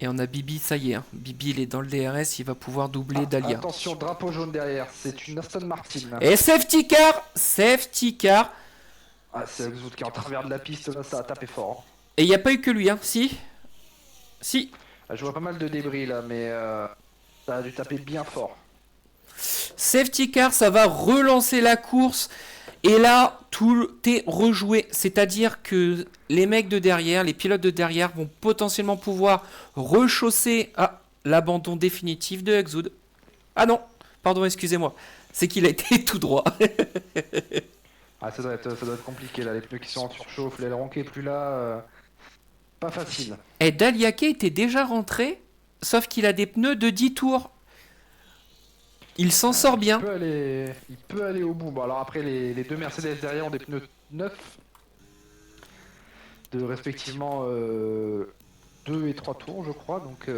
Et on a Bibi, ça y est, hein. Bibi, il est dans le DRS, il va pouvoir doubler Dahlia. Attention, drapeau jaune derrière, c'est une Aston Martin. Et safety car. Ah, c'est Exoud qui est en travers de la piste, là ça a tapé fort. Et il n'y a pas eu que lui, hein. Si. Ah, je vois pas mal de débris là, mais ça a dû taper bien fort. Safety car, ça va relancer la course. Et là, tout est rejoué. C'est-à-dire que les mecs de derrière, les pilotes de derrière vont potentiellement pouvoir rechausser l'abandon définitif de Exoud. Ah non, pardon, excusez-moi. C'est qu'il a été tout droit. Ah, ça doit être compliqué là, les pneus qui sont en surchauffe, l'aileron qui est plus là. Pas facile. Et Daliake était déjà rentré, sauf qu'il a des pneus de 10 tours. Il s'en sort bien. Il peut aller au bout. Bon, alors après, les deux Mercedes derrière ont des pneus neufs. De respectivement 2 et 3 tours, je crois. Donc,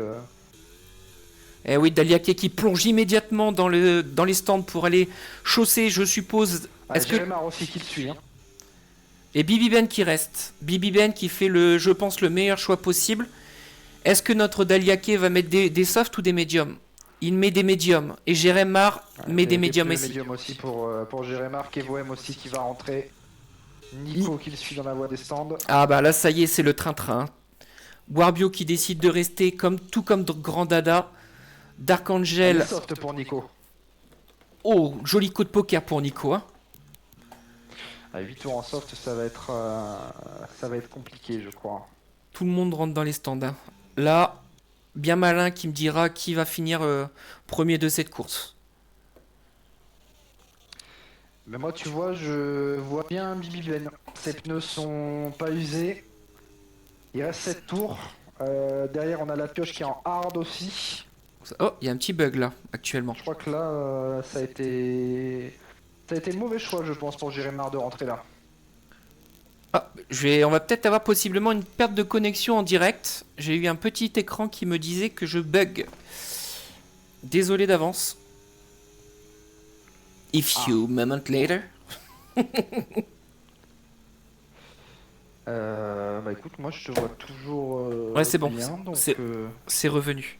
Eh oui, Daliake qui plonge immédiatement dans les stands pour aller chausser, je suppose. Est-ce que... Jeremar aussi qui le suit. Hein. Et Bibi Ben qui reste. Bibi Ben qui fait, je pense, le meilleur choix possible. Est-ce que notre Daliake va mettre des softs ou des médiums? Il met des médiums. Et Jeremar met des médiums aussi. Médium aussi pour Jeremar. Kevoem aussi qui va rentrer. Nico qui le suit dans la voie des stands. Ah bah là, ça y est, c'est le train-train. Warbio qui décide de rester tout comme Grand Dada. Dark Angel. Soft pour Nico. Oh, joli coup de poker pour Nico. Hein. À 8 tours en soft, ça va être compliqué, je crois. Tout le monde rentre dans les stands. Hein. Là, bien malin qui me dira qui va finir premier de cette course. Mais moi, tu vois, je vois bien Bibi Ben. Ses pneus sont pas usés. Il reste 7 tours. Derrière, on a la pioche qui est en hard aussi. Oh, il y a un petit bug là, actuellement. Je crois que là, ça a été le mauvais choix, je pense, pour Jeremar de rentrer là. Ah, on va peut-être avoir possiblement une perte de connexion en direct. J'ai eu un petit écran qui me disait que je bug. Désolé d'avance. If you moment later. Bah écoute, moi je te vois toujours Ouais, c'est bon. bien, donc, C'est revenu.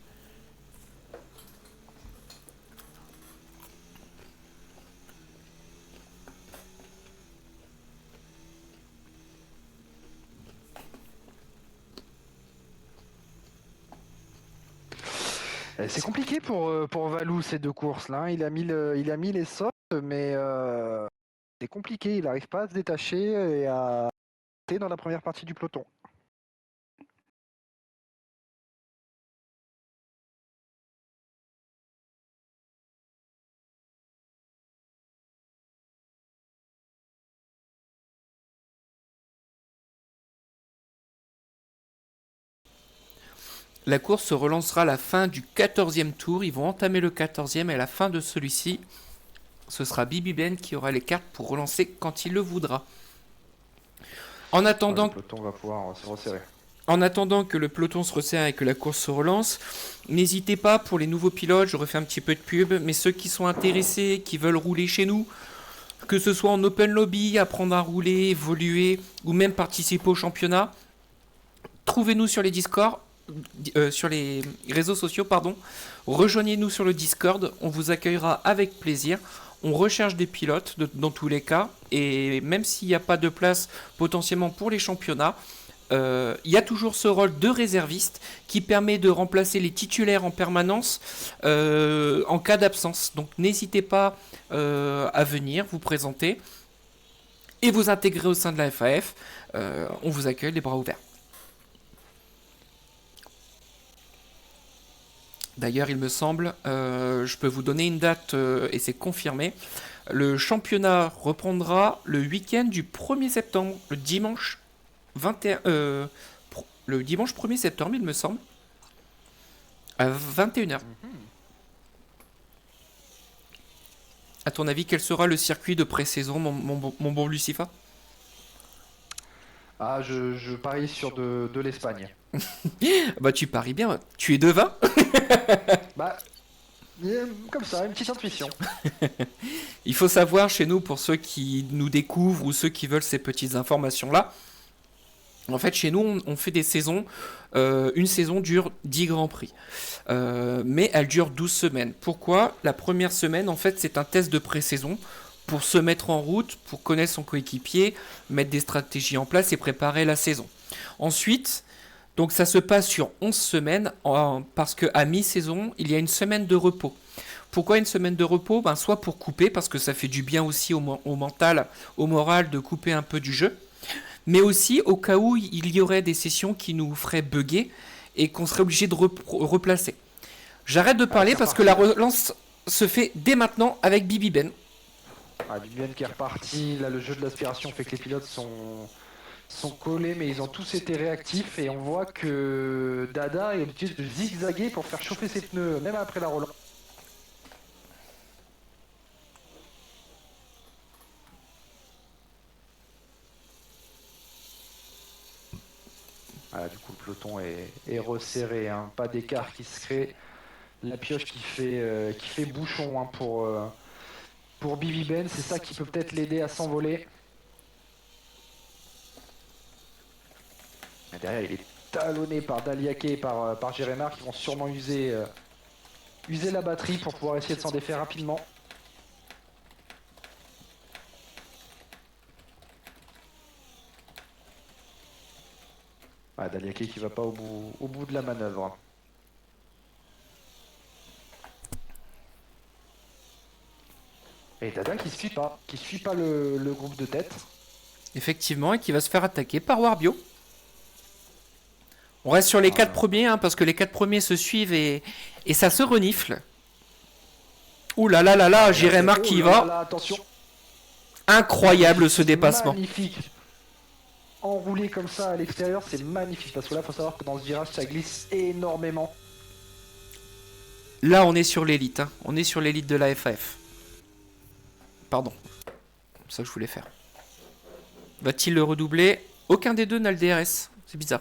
C'est compliqué pour Valou ces deux courses là. Il a mis les softs, mais c'est compliqué. Il n'arrive pas à se détacher et à rester dans la première partie du peloton. La course se relancera à la fin du 14e tour. Ils vont entamer le 14e et à la fin de celui-ci, ce sera Bibi Ben qui aura les cartes pour relancer quand il le voudra. En attendant, Le peloton va pouvoir se resserrer. En attendant que le peloton se resserre et que la course se relance, n'hésitez pas pour les nouveaux pilotes, je refais un petit peu de pub, mais ceux qui sont intéressés, qui veulent rouler chez nous, que ce soit en open lobby, apprendre à rouler, évoluer ou même participer au championnat, trouvez-nous sur les Discord. Sur les réseaux sociaux, rejoignez-nous sur le Discord, on vous accueillera avec plaisir. On recherche des pilotes dans tous les cas, et même s'il n'y a pas de place potentiellement pour les championnats, il y a toujours ce rôle de réserviste qui permet de remplacer les titulaires en permanence en cas d'absence. Donc n'hésitez pas à venir vous présenter et vous intégrer au sein de la FAF. On vous accueille les bras ouverts. D'ailleurs, il me semble, je peux vous donner une date et c'est confirmé. Le championnat reprendra le week-end du 1er septembre, le dimanche 21, le dimanche 1er septembre, il me semble, à 21h. À ton avis, quel sera le circuit de pré-saison, mon bon Lucifer? Ah, je parie sur de l'Espagne. Bah tu paries bien, tu es devin. Bah, comme ça, une petite intuition. Il faut savoir chez nous, pour ceux qui nous découvrent ou ceux qui veulent ces petites informations-là, en fait chez nous on fait des saisons, une saison dure 10 Grands Prix, mais elle dure 12 semaines. Pourquoi? La première semaine en fait c'est un test de pré-saison pour se mettre en route, pour connaître son coéquipier, mettre des stratégies en place et préparer la saison. Ensuite, donc ça se passe sur 11 semaines, parce qu'à mi-saison, il y a une semaine de repos. Pourquoi une semaine de repos? Soit pour couper, parce que ça fait du bien aussi au mental, au moral, de couper un peu du jeu, mais aussi au cas où il y aurait des sessions qui nous feraient bugger et qu'on serait obligé de replacer. J'arrête de parler parce que la relance se fait dès maintenant avec Bibi Ben. Ah, Bibi qui est reparti, là le jeu de l'aspiration fait que les pilotes sont collés, mais ils ont tous été réactifs et on voit que Dada est obligé de zigzaguer pour faire chauffer ses pneus, même après la relance. Voilà, du coup le peloton est resserré, hein. Pas d'écart qui se crée. La pioche qui fait bouchon, hein, pour Bibi Ben, c'est ça qui peut peut-être l'aider à s'envoler. Derrière, il est talonné par Daliake et par Jérémar qui vont sûrement user la batterie pour pouvoir essayer de s'en défaire rapidement. Ah, Daliake qui va pas au bout de la manœuvre. Et Dada qui suit pas le groupe de tête. Effectivement, et qui va se faire attaquer par Warbio. On reste sur les 4 premiers, hein, parce que les 4 premiers se suivent et ça se renifle. Ouh là là là là, Jérémar qui y va. Là, attention. Incroyable ce dépassement. Magnifique. Enroulé comme ça à l'extérieur, c'est magnifique. Parce que là, faut savoir que dans ce virage, ça glisse énormément. Là, on est sur l'élite. Hein. On est sur l'élite de la FAF. Pardon. C'est ça que je voulais faire. Va-t-il le redoubler? Aucun des deux n'a le DRS. C'est bizarre.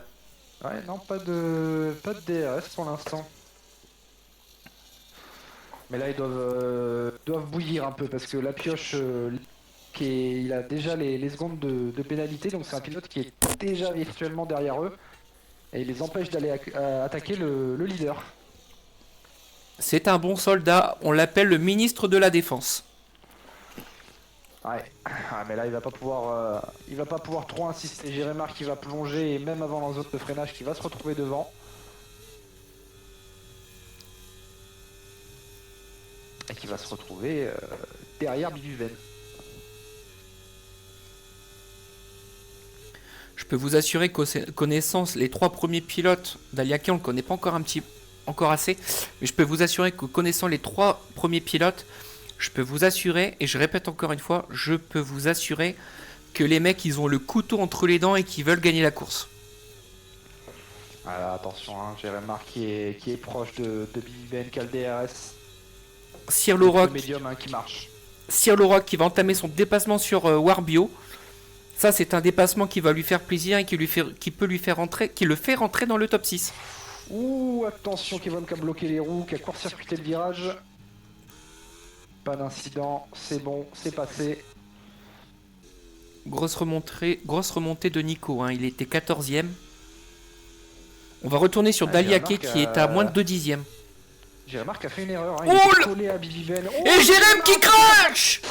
Ouais, non, pas de DRS pour l'instant. Mais là, ils doivent bouillir un peu parce que la pioche, il a déjà les secondes de pénalité. Donc c'est un pilote qui est déjà virtuellement derrière eux. Et il les empêche d'aller attaquer le leader. C'est un bon soldat. On l'appelle le ministre de la Défense. Ouais, mais là il va pas pouvoir trop insister. Jérémar qui va plonger et même avant la zone de freinage qui va se retrouver devant. Et qui va se retrouver derrière Bibi Ben. Je peux vous assurer qu'au connaissance, les 3 premiers pilotes d'Aliake, on ne le connaît pas encore assez, mais je peux vous assurer que connaissant les 3 premiers pilotes, je peux vous assurer, et je répète encore une fois, je peux vous assurer que les mecs, ils ont le couteau entre les dents et qu'ils veulent gagner la course. Alors attention, hein, Jérémar qui est proche de Bibi Ben, qui a le DRS. Sir Lorock, médium, hein, qui marche. Sir Lorock qui va entamer son dépassement sur Warbio. Ça, c'est un dépassement qui va lui faire plaisir et qui le fait rentrer dans le top 6. Ouh, attention, Kevin qui a bloqué les roues, qui a court-circuité le virage. Pas d'incident, c'est bon, c'est passé. Grosse remontée de Nico, hein. Il était 14ème. On va retourner sur Daliake qui est à moins de 2 dixièmes. Jérémar qui a fait une erreur, hein. Oh, Il est collé à Bibi Ben. Oh, et Jérém qui crash!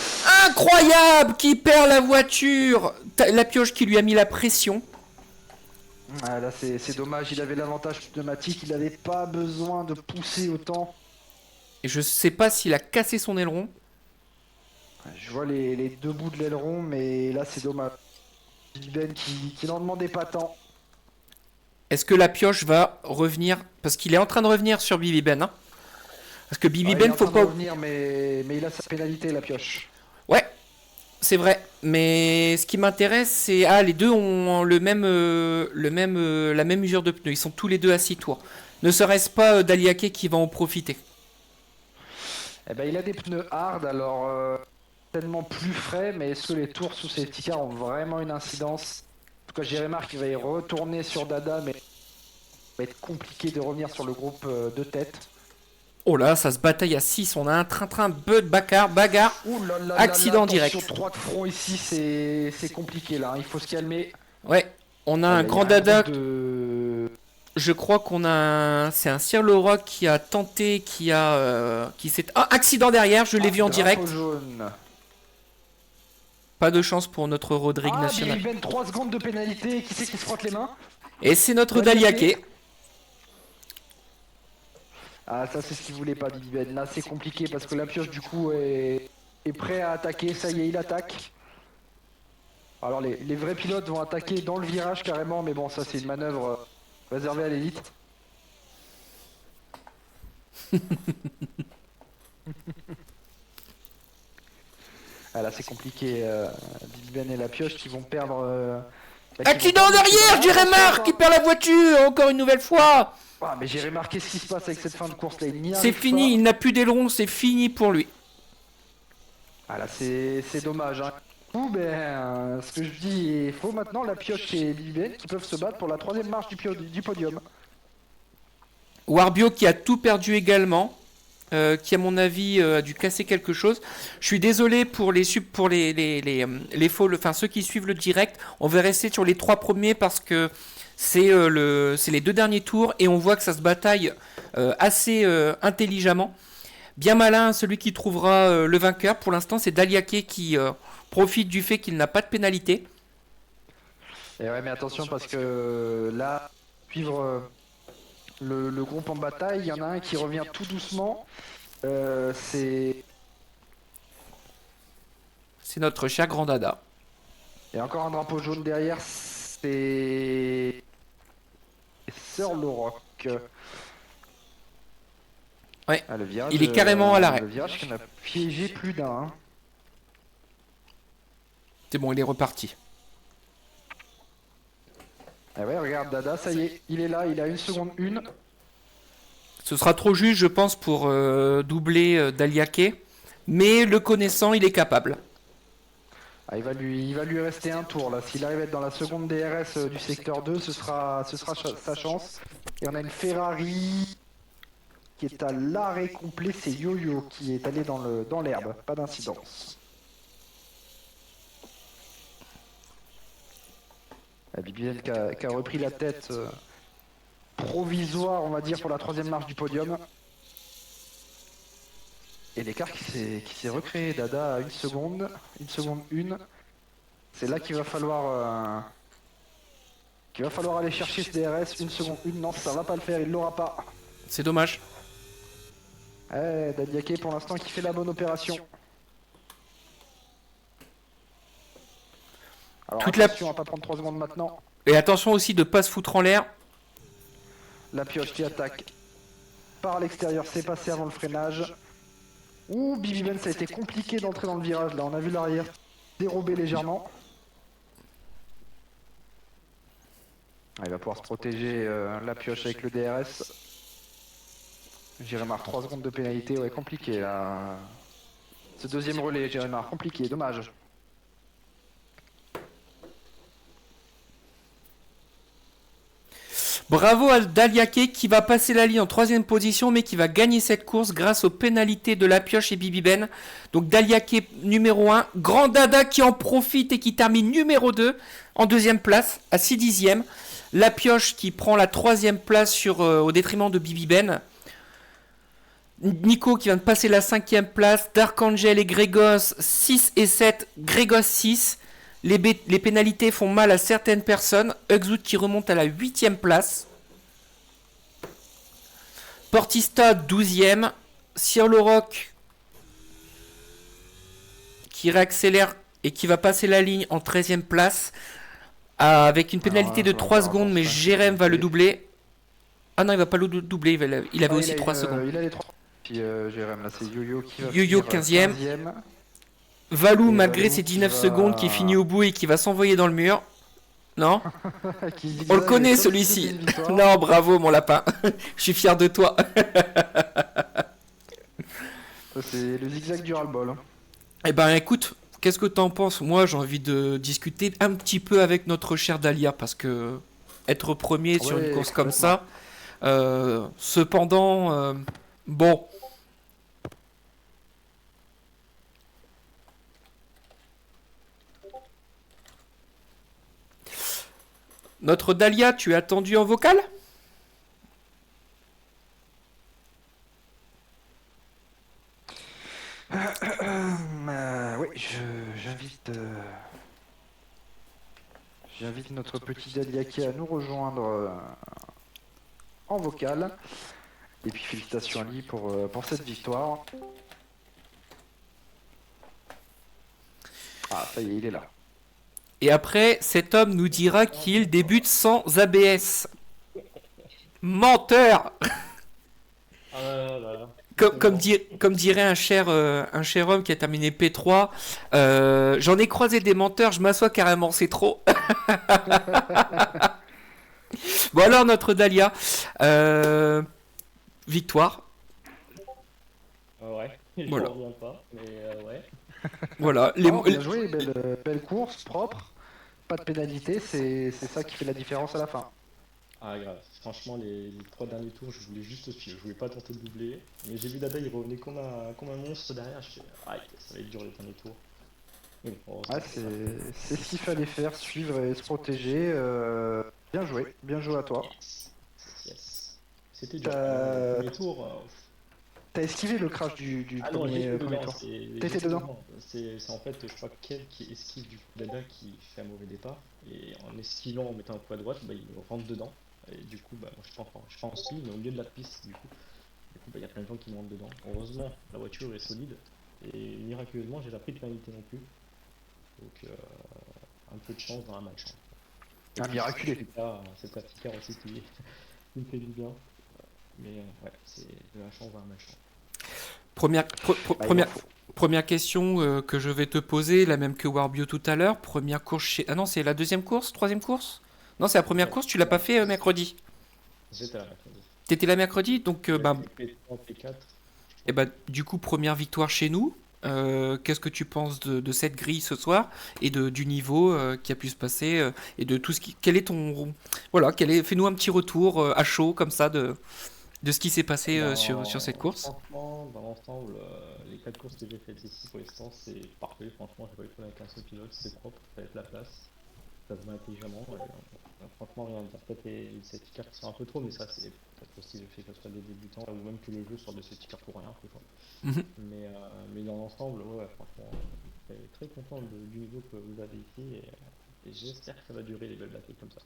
Incroyable! Qui perd la voiture! La pioche qui lui a mis la pression. Ah, là c'est dommage, il avait l'avantage pneumatique, il n'avait pas besoin de pousser autant. Et je sais pas s'il a cassé son aileron. Je vois les 2 bouts de l'aileron, mais là c'est dommage. Bibi Ben qui n'en demandait pas tant. Est-ce que la pioche va revenir? Parce qu'il est en train de revenir sur Bibi Ben. Hein. Parce que Bibi il est Ben, en faut train pas. de revenir, mais il a sa pénalité, la pioche. Ouais, c'est vrai. Mais ce qui m'intéresse, c'est. Ah, les deux ont la même usure de pneus. Ils sont tous les deux à 6 tours. Ne serait-ce pas Daliake qui va en profiter. Eh ben, il a des pneus hard, alors tellement plus frais, mais est-ce que les tours sous ces petits cars ont vraiment une incidence? En tout cas, j'ai remarqué qu'il va y retourner sur Dada, mais ça va être compliqué de revenir sur le groupe de tête. Oh là, ça se bataille à 6. On a un train-train, Bud, bagarre. Ouh là là Accident là, attention, direct. 3 de front ici, c'est compliqué là, hein. Il faut se calmer. Ouais, on a Ah, un il y grand un Dada. groupe de... Je crois qu'on a c'est un Sir Loroc qui a tenté, qui s'est... Ah, accident derrière, je l'ai vu en direct. Drapeau jaune. Pas de chance pour notre Rodrigue Ah, national. Billy Ben, 3 secondes de pénalité, qui c'est qui se frotte les mains? Et c'est notre Daliake. Daliake. Ah, ça c'est ce qu'il voulait pas, Billy Ben. Là c'est compliqué parce que la pioche du coup est prêt à attaquer, ça y est, il attaque. Alors les vrais pilotes vont attaquer dans le virage carrément, mais bon, ça c'est une manœuvre réservée à l'élite. Ah là c'est compliqué, Billy Ben et la pioche qui vont perdre... qui vont Accident perdre- derrière, j'ai remarqué qui perd la voiture, encore une nouvelle fois. Ah, mais j'ai remarqué ce qui se passe avec cette fin de course là, il n'y C'est arrive fini, pas. il n'a plus d'aileron, c'est fini pour lui. Ah là c'est dommage, hein. Du coup, ben, ce que je dis, il faut maintenant la pioche et Billy Ben qui peuvent se battre pour la 3ème marche du podium. Warbio qui a tout perdu également, qui à mon avis a dû casser quelque chose. Je suis désolé pour les ceux qui suivent le direct. On va rester sur les 3 premiers parce que c'est les 2 derniers tours et on voit que ça se bataille assez intelligemment. Bien malin celui qui trouvera le vainqueur. Pour l'instant, c'est Daliake qui profite du fait qu'il n'a pas de pénalité. Et ouais, mais attention parce que là, suivre le groupe en bataille, il y en a un qui revient tout doucement. C'est notre cher grand Dada. et encore un drapeau jaune derrière, c'est Sir Loroc. Ouais. Ah, le virage, Il est carrément à l'arrêt. Le virage qui en a piégé plus d'un. Hein. C'est bon, il est reparti. Ah ouais, regarde Dada, ça y est, il est là, il a 1 seconde 1. Ce sera trop juste, je pense, pour doubler Daliake. Mais le connaissant, il est capable. Ah, il va lui rester un tour là. S'il arrive à être dans la seconde DRS du secteur 2, ce sera sa chance. Et on a une Ferrari qui est à l'arrêt complet, c'est Yo-Yo qui est allé dans l'herbe, pas d'incidence. Bibiel qui a repris la tête provisoire, on va dire, pour la 3ème marche du podium. Et l'écart qui s'est recréé, Dada à 1 seconde, 1 seconde 1. C'est là qu'il va falloir aller chercher ce DRS, 1 seconde 1. Non, ça va pas le faire, il l'aura pas. C'est dommage. Daliake pour l'instant qui fait la bonne opération. Alors attention à pas prendre 3 secondes maintenant. Et attention aussi de pas se foutre en l'air. La pioche qui attaque par l'extérieur, c'est passé avant le freinage. Ouh, Bibi Ben, ça a été compliqué d'entrer dans le virage. Là, on a vu l'arrière dérober légèrement. Il va pouvoir se protéger la pioche avec le DRS. Jérémar, 3 secondes de pénalité, ouais, compliqué là. Ce deuxième relais, Jérémar, compliqué, dommage. Bravo à Daliake qui va passer la ligne en 3ème position mais qui va gagner cette course grâce aux pénalités de la pioche et Bibi Ben. Donc Daliake numéro 1, Grand Dada qui en profite et qui termine numéro 2 en 2ème place à 6 dixièmes. La pioche qui prend la 3ème place au détriment de Bibi Ben. Nico qui vient de passer la 5ème place, Dark Angel et Grégos 6 et 7, Grégos 6. Les pénalités font mal à certaines personnes. Huxwood qui remonte à la 8ème place. Portista 12ème. Sir Loroc qui réaccélère et qui va passer la ligne en 13ème place. Avec une pénalité de 3 secondes, mais Jérém va le doubler. Ah non, il va pas le doubler, il avait aussi 3 secondes. Il a les 3. petit Jérém. Là, c'est Yo-Yo qui va Yo-Yo finir 15e. 15e. Valou, Et malgré Valou ses qui 19 va- secondes, qui finit au bout et qui va s'envoyer dans le mur. Non? Qui On le zigzague connaît comme si celui-ci. c'était une victoire. Non, bravo mon lapin. Je suis fier de toi. Ça, c'est le zigzag du ras-le-bol. Eh ben écoute, qu'est-ce que t'en penses? Moi j'ai envie de discuter un petit peu avec notre cher Dahlia parce que être premier sur une Ouais, course comme ça, cependant, bon. Notre Dahlia, tu es attendu en vocal? Oui, j'invite notre petit Daliaki à nous rejoindre en vocal. Et puis félicitations à lui pour cette victoire. Ah, ça y est, il est là. Et après, cet homme nous dira qu'il débute sans ABS. Menteur! Ah là là là. Comme dirait un cher homme qui a terminé P3, j'en ai croisé des menteurs, je m'assois carrément, c'est trop. Bon alors notre Dahlia, victoire, Ouais, je Voilà. m'en reviens pas, mais ouais. voilà. Oh, bien joué, belle course, propre. Pas de pénalité, c'est ça qui fait la différence à la fin. Ah grave, franchement les 3 derniers tours je voulais juste suivre, je voulais pas tenter de doubler. Mais j'ai vu Dada il revenait comme un monstre derrière, je fais ah ça va être dur les derniers tours. Mais bon, Ouais, c'est ce qu'il fallait faire, suivre et se protéger. Bien joué à toi. yes. C'était dur. T'as- Le premier tour. T'as esquivé le crash du Ah non, j'étais premier dedans. tour. J'étais T'étais dedans. C'est en fait, je crois, Kev qui esquive du coup Dada qui fait un mauvais départ. Et en esquivant, en mettant un coup à droite, bah, il rentre dedans. Et du coup, bah, moi je prends en ski, mais au milieu de la piste, du coup. Bah, il y a plein de gens qui me rentrent dedans. Heureusement, la voiture est solide. Et miraculeusement, j'ai pas pris de pénalité non plus. Donc, un peu de chance dans un match. Un miraculé. C'est ta petite aussi qui me fait du bien. Mais ouais, c'est de la chance dans un match. Première, Bah, première question que je vais te poser, la même que Warbio tout à l'heure. Première course chez... Ah non, c'est la deuxième course, troisième course? Non, c'est la première course, tu l'as pas fait mercredi. J'étais là mercredi. T'étais là mercredi, donc P3, P4. et bah, du coup, première victoire chez nous. Qu'est-ce que tu penses de cette grille ce soir et du niveau qui a pu se passer et de tout ce qui... Quel est ton... Voilà, fais-nous un petit retour à chaud comme ça de ce qui s'est passé sur cette course. Franchement, dans l'ensemble, les 4 courses que j'ai faites ici pour l'instant, c'est parfait. Franchement, j'ai pas eu de problème avec un seul pilote, c'est propre, ça va être la place. Ça se met intelligemment. Franchement, rien à dire. Peut-être les safety cars qui sont un peu trop, mais ça, c'est peut-être aussi le fait que ce soit des débutants ou même que le jeu sorte de safety cars pour rien. Mhm. Mais dans l'ensemble, ouais, franchement, je suis très content du niveau que vous avez ici et j'espère que ça va durer les belles batailles comme ça.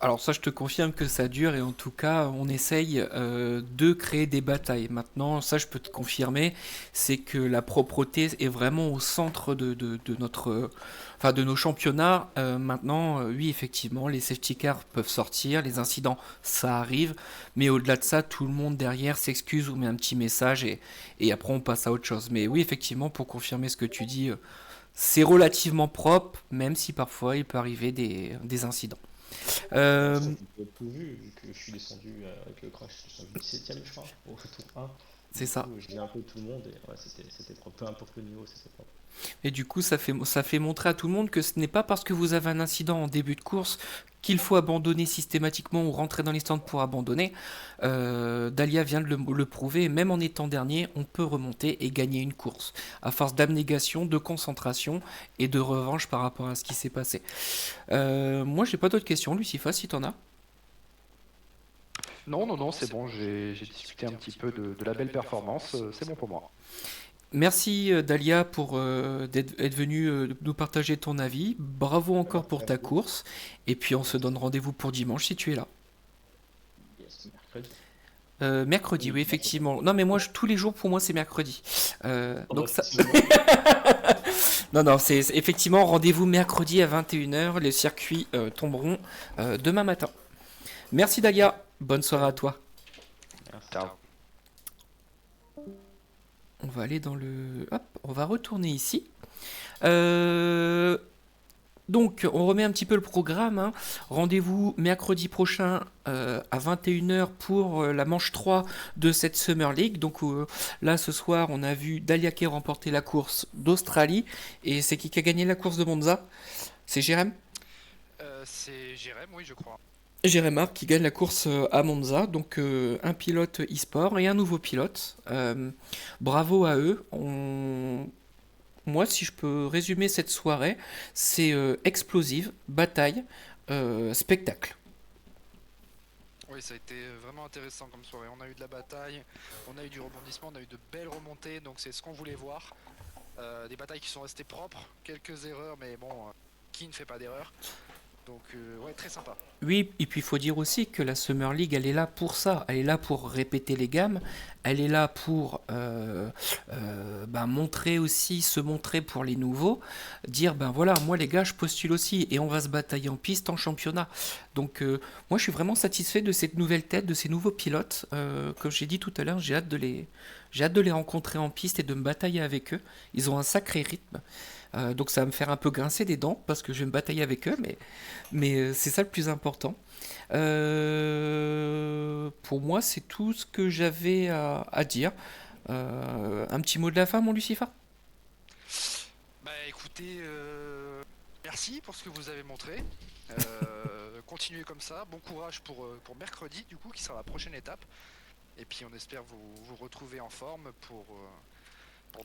Alors ça, je te confirme que ça dure et en tout cas, on essaye de créer des batailles. Maintenant, ça, je peux te confirmer, c'est que la propreté est vraiment au centre de notre, enfin, de nos championnats. Maintenant, oui, effectivement, les safety cars peuvent sortir, les incidents, ça arrive, mais au-delà de ça, tout le monde derrière s'excuse ou met un petit message et après on passe à autre chose. Mais oui, effectivement, pour confirmer ce que tu dis, c'est relativement propre, même si parfois il peut arriver des incidents. Vous avez tout vu que je suis descendu avec le crash, je suis descendu 17ème je crois, au tour 1. C'est ça. J'ai un peu tout le monde et ouais, c'était propre, peu importe le niveau, c'était propre. Et du coup, ça fait montrer à tout le monde que ce n'est pas parce que vous avez un incident en début de course qu'il faut abandonner systématiquement ou rentrer dans les stands pour abandonner. Dahlia vient de le prouver, même en étant dernier, on peut remonter et gagner une course, à force d'abnégation, de concentration et de revanche par rapport à ce qui s'est passé. Moi, j'ai pas d'autres questions, Lucifa, si t'en as. Non, c'est bon, j'ai discuté un petit peu de la belle performance, c'est bon pour moi. Merci Dahlia pour être venu nous partager ton avis. Bravo encore pour ta course. Et puis on se donne rendez-vous pour dimanche si tu es là. Yes, mercredi. Mercredi, oui, effectivement. Non, mais moi, tous les jours, pour moi, c'est mercredi. Donc ça... non, c'est effectivement rendez-vous mercredi à 21h. Les circuits tomberont demain matin. Merci Dahlia. Bonne soirée à toi. Merci. Ciao. On va aller dans le... Hop, on va retourner ici. Euh, Donc, on remet un petit peu le programme, hein. Rendez-vous mercredi prochain à 21h pour la manche 3 de cette Summer League. Donc là, ce soir, on a vu Daliaké remporter la course d'Australie. Et c'est qui a gagné la course de Monza? C'est Jérém? C'est Jérém, oui, je crois. Jérém Marc qui gagne la course à Monza. Donc un pilote e-sport et un nouveau pilote. Bravo à eux. Moi, si je peux résumer cette soirée, c'est explosive, bataille, spectacle. Oui, ça a été vraiment intéressant comme soirée. On a eu de la bataille, on a eu du rebondissement, on a eu de belles remontées, donc c'est ce qu'on voulait voir. Des batailles qui sont restées propres, quelques erreurs, mais bon, qui ne fait pas d'erreur? Donc ouais, très sympa. Oui, et puis il faut dire aussi que la Summer League, elle est là pour ça. Elle est là pour répéter les gammes. Elle est là pour montrer aussi, se montrer pour les nouveaux. Dire, ben voilà, moi les gars, je postule aussi. Et on va se batailler en piste, en championnat. Donc moi, je suis vraiment satisfait de cette nouvelle tête, de ces nouveaux pilotes. Comme j'ai dit tout à l'heure, j'ai hâte de les rencontrer en piste et de me batailler avec eux. Ils ont un sacré rythme. Donc ça va me faire un peu grincer des dents parce que je vais me batailler avec eux, mais c'est ça le plus important. Pour moi, c'est tout ce que j'avais à dire. Un petit mot de la fin, mon Lucifer? Bah écoutez, merci pour ce que vous avez montré. Continuez comme ça. Bon courage pour mercredi, du coup, qui sera la prochaine étape. Et puis on espère vous retrouver en forme pour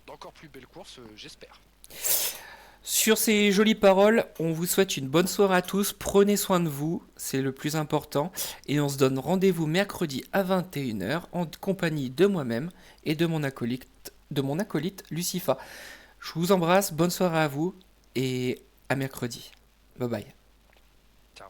d'encore plus belles courses, j'espère. Sur ces jolies paroles, on vous souhaite une bonne soirée à tous. Prenez soin de vous, c'est le plus important. Et on se donne rendez-vous mercredi à 21h en compagnie de moi-même et de mon acolyte Lucifa. Je vous embrasse, bonne soirée à vous et à mercredi. Bye bye. Ciao.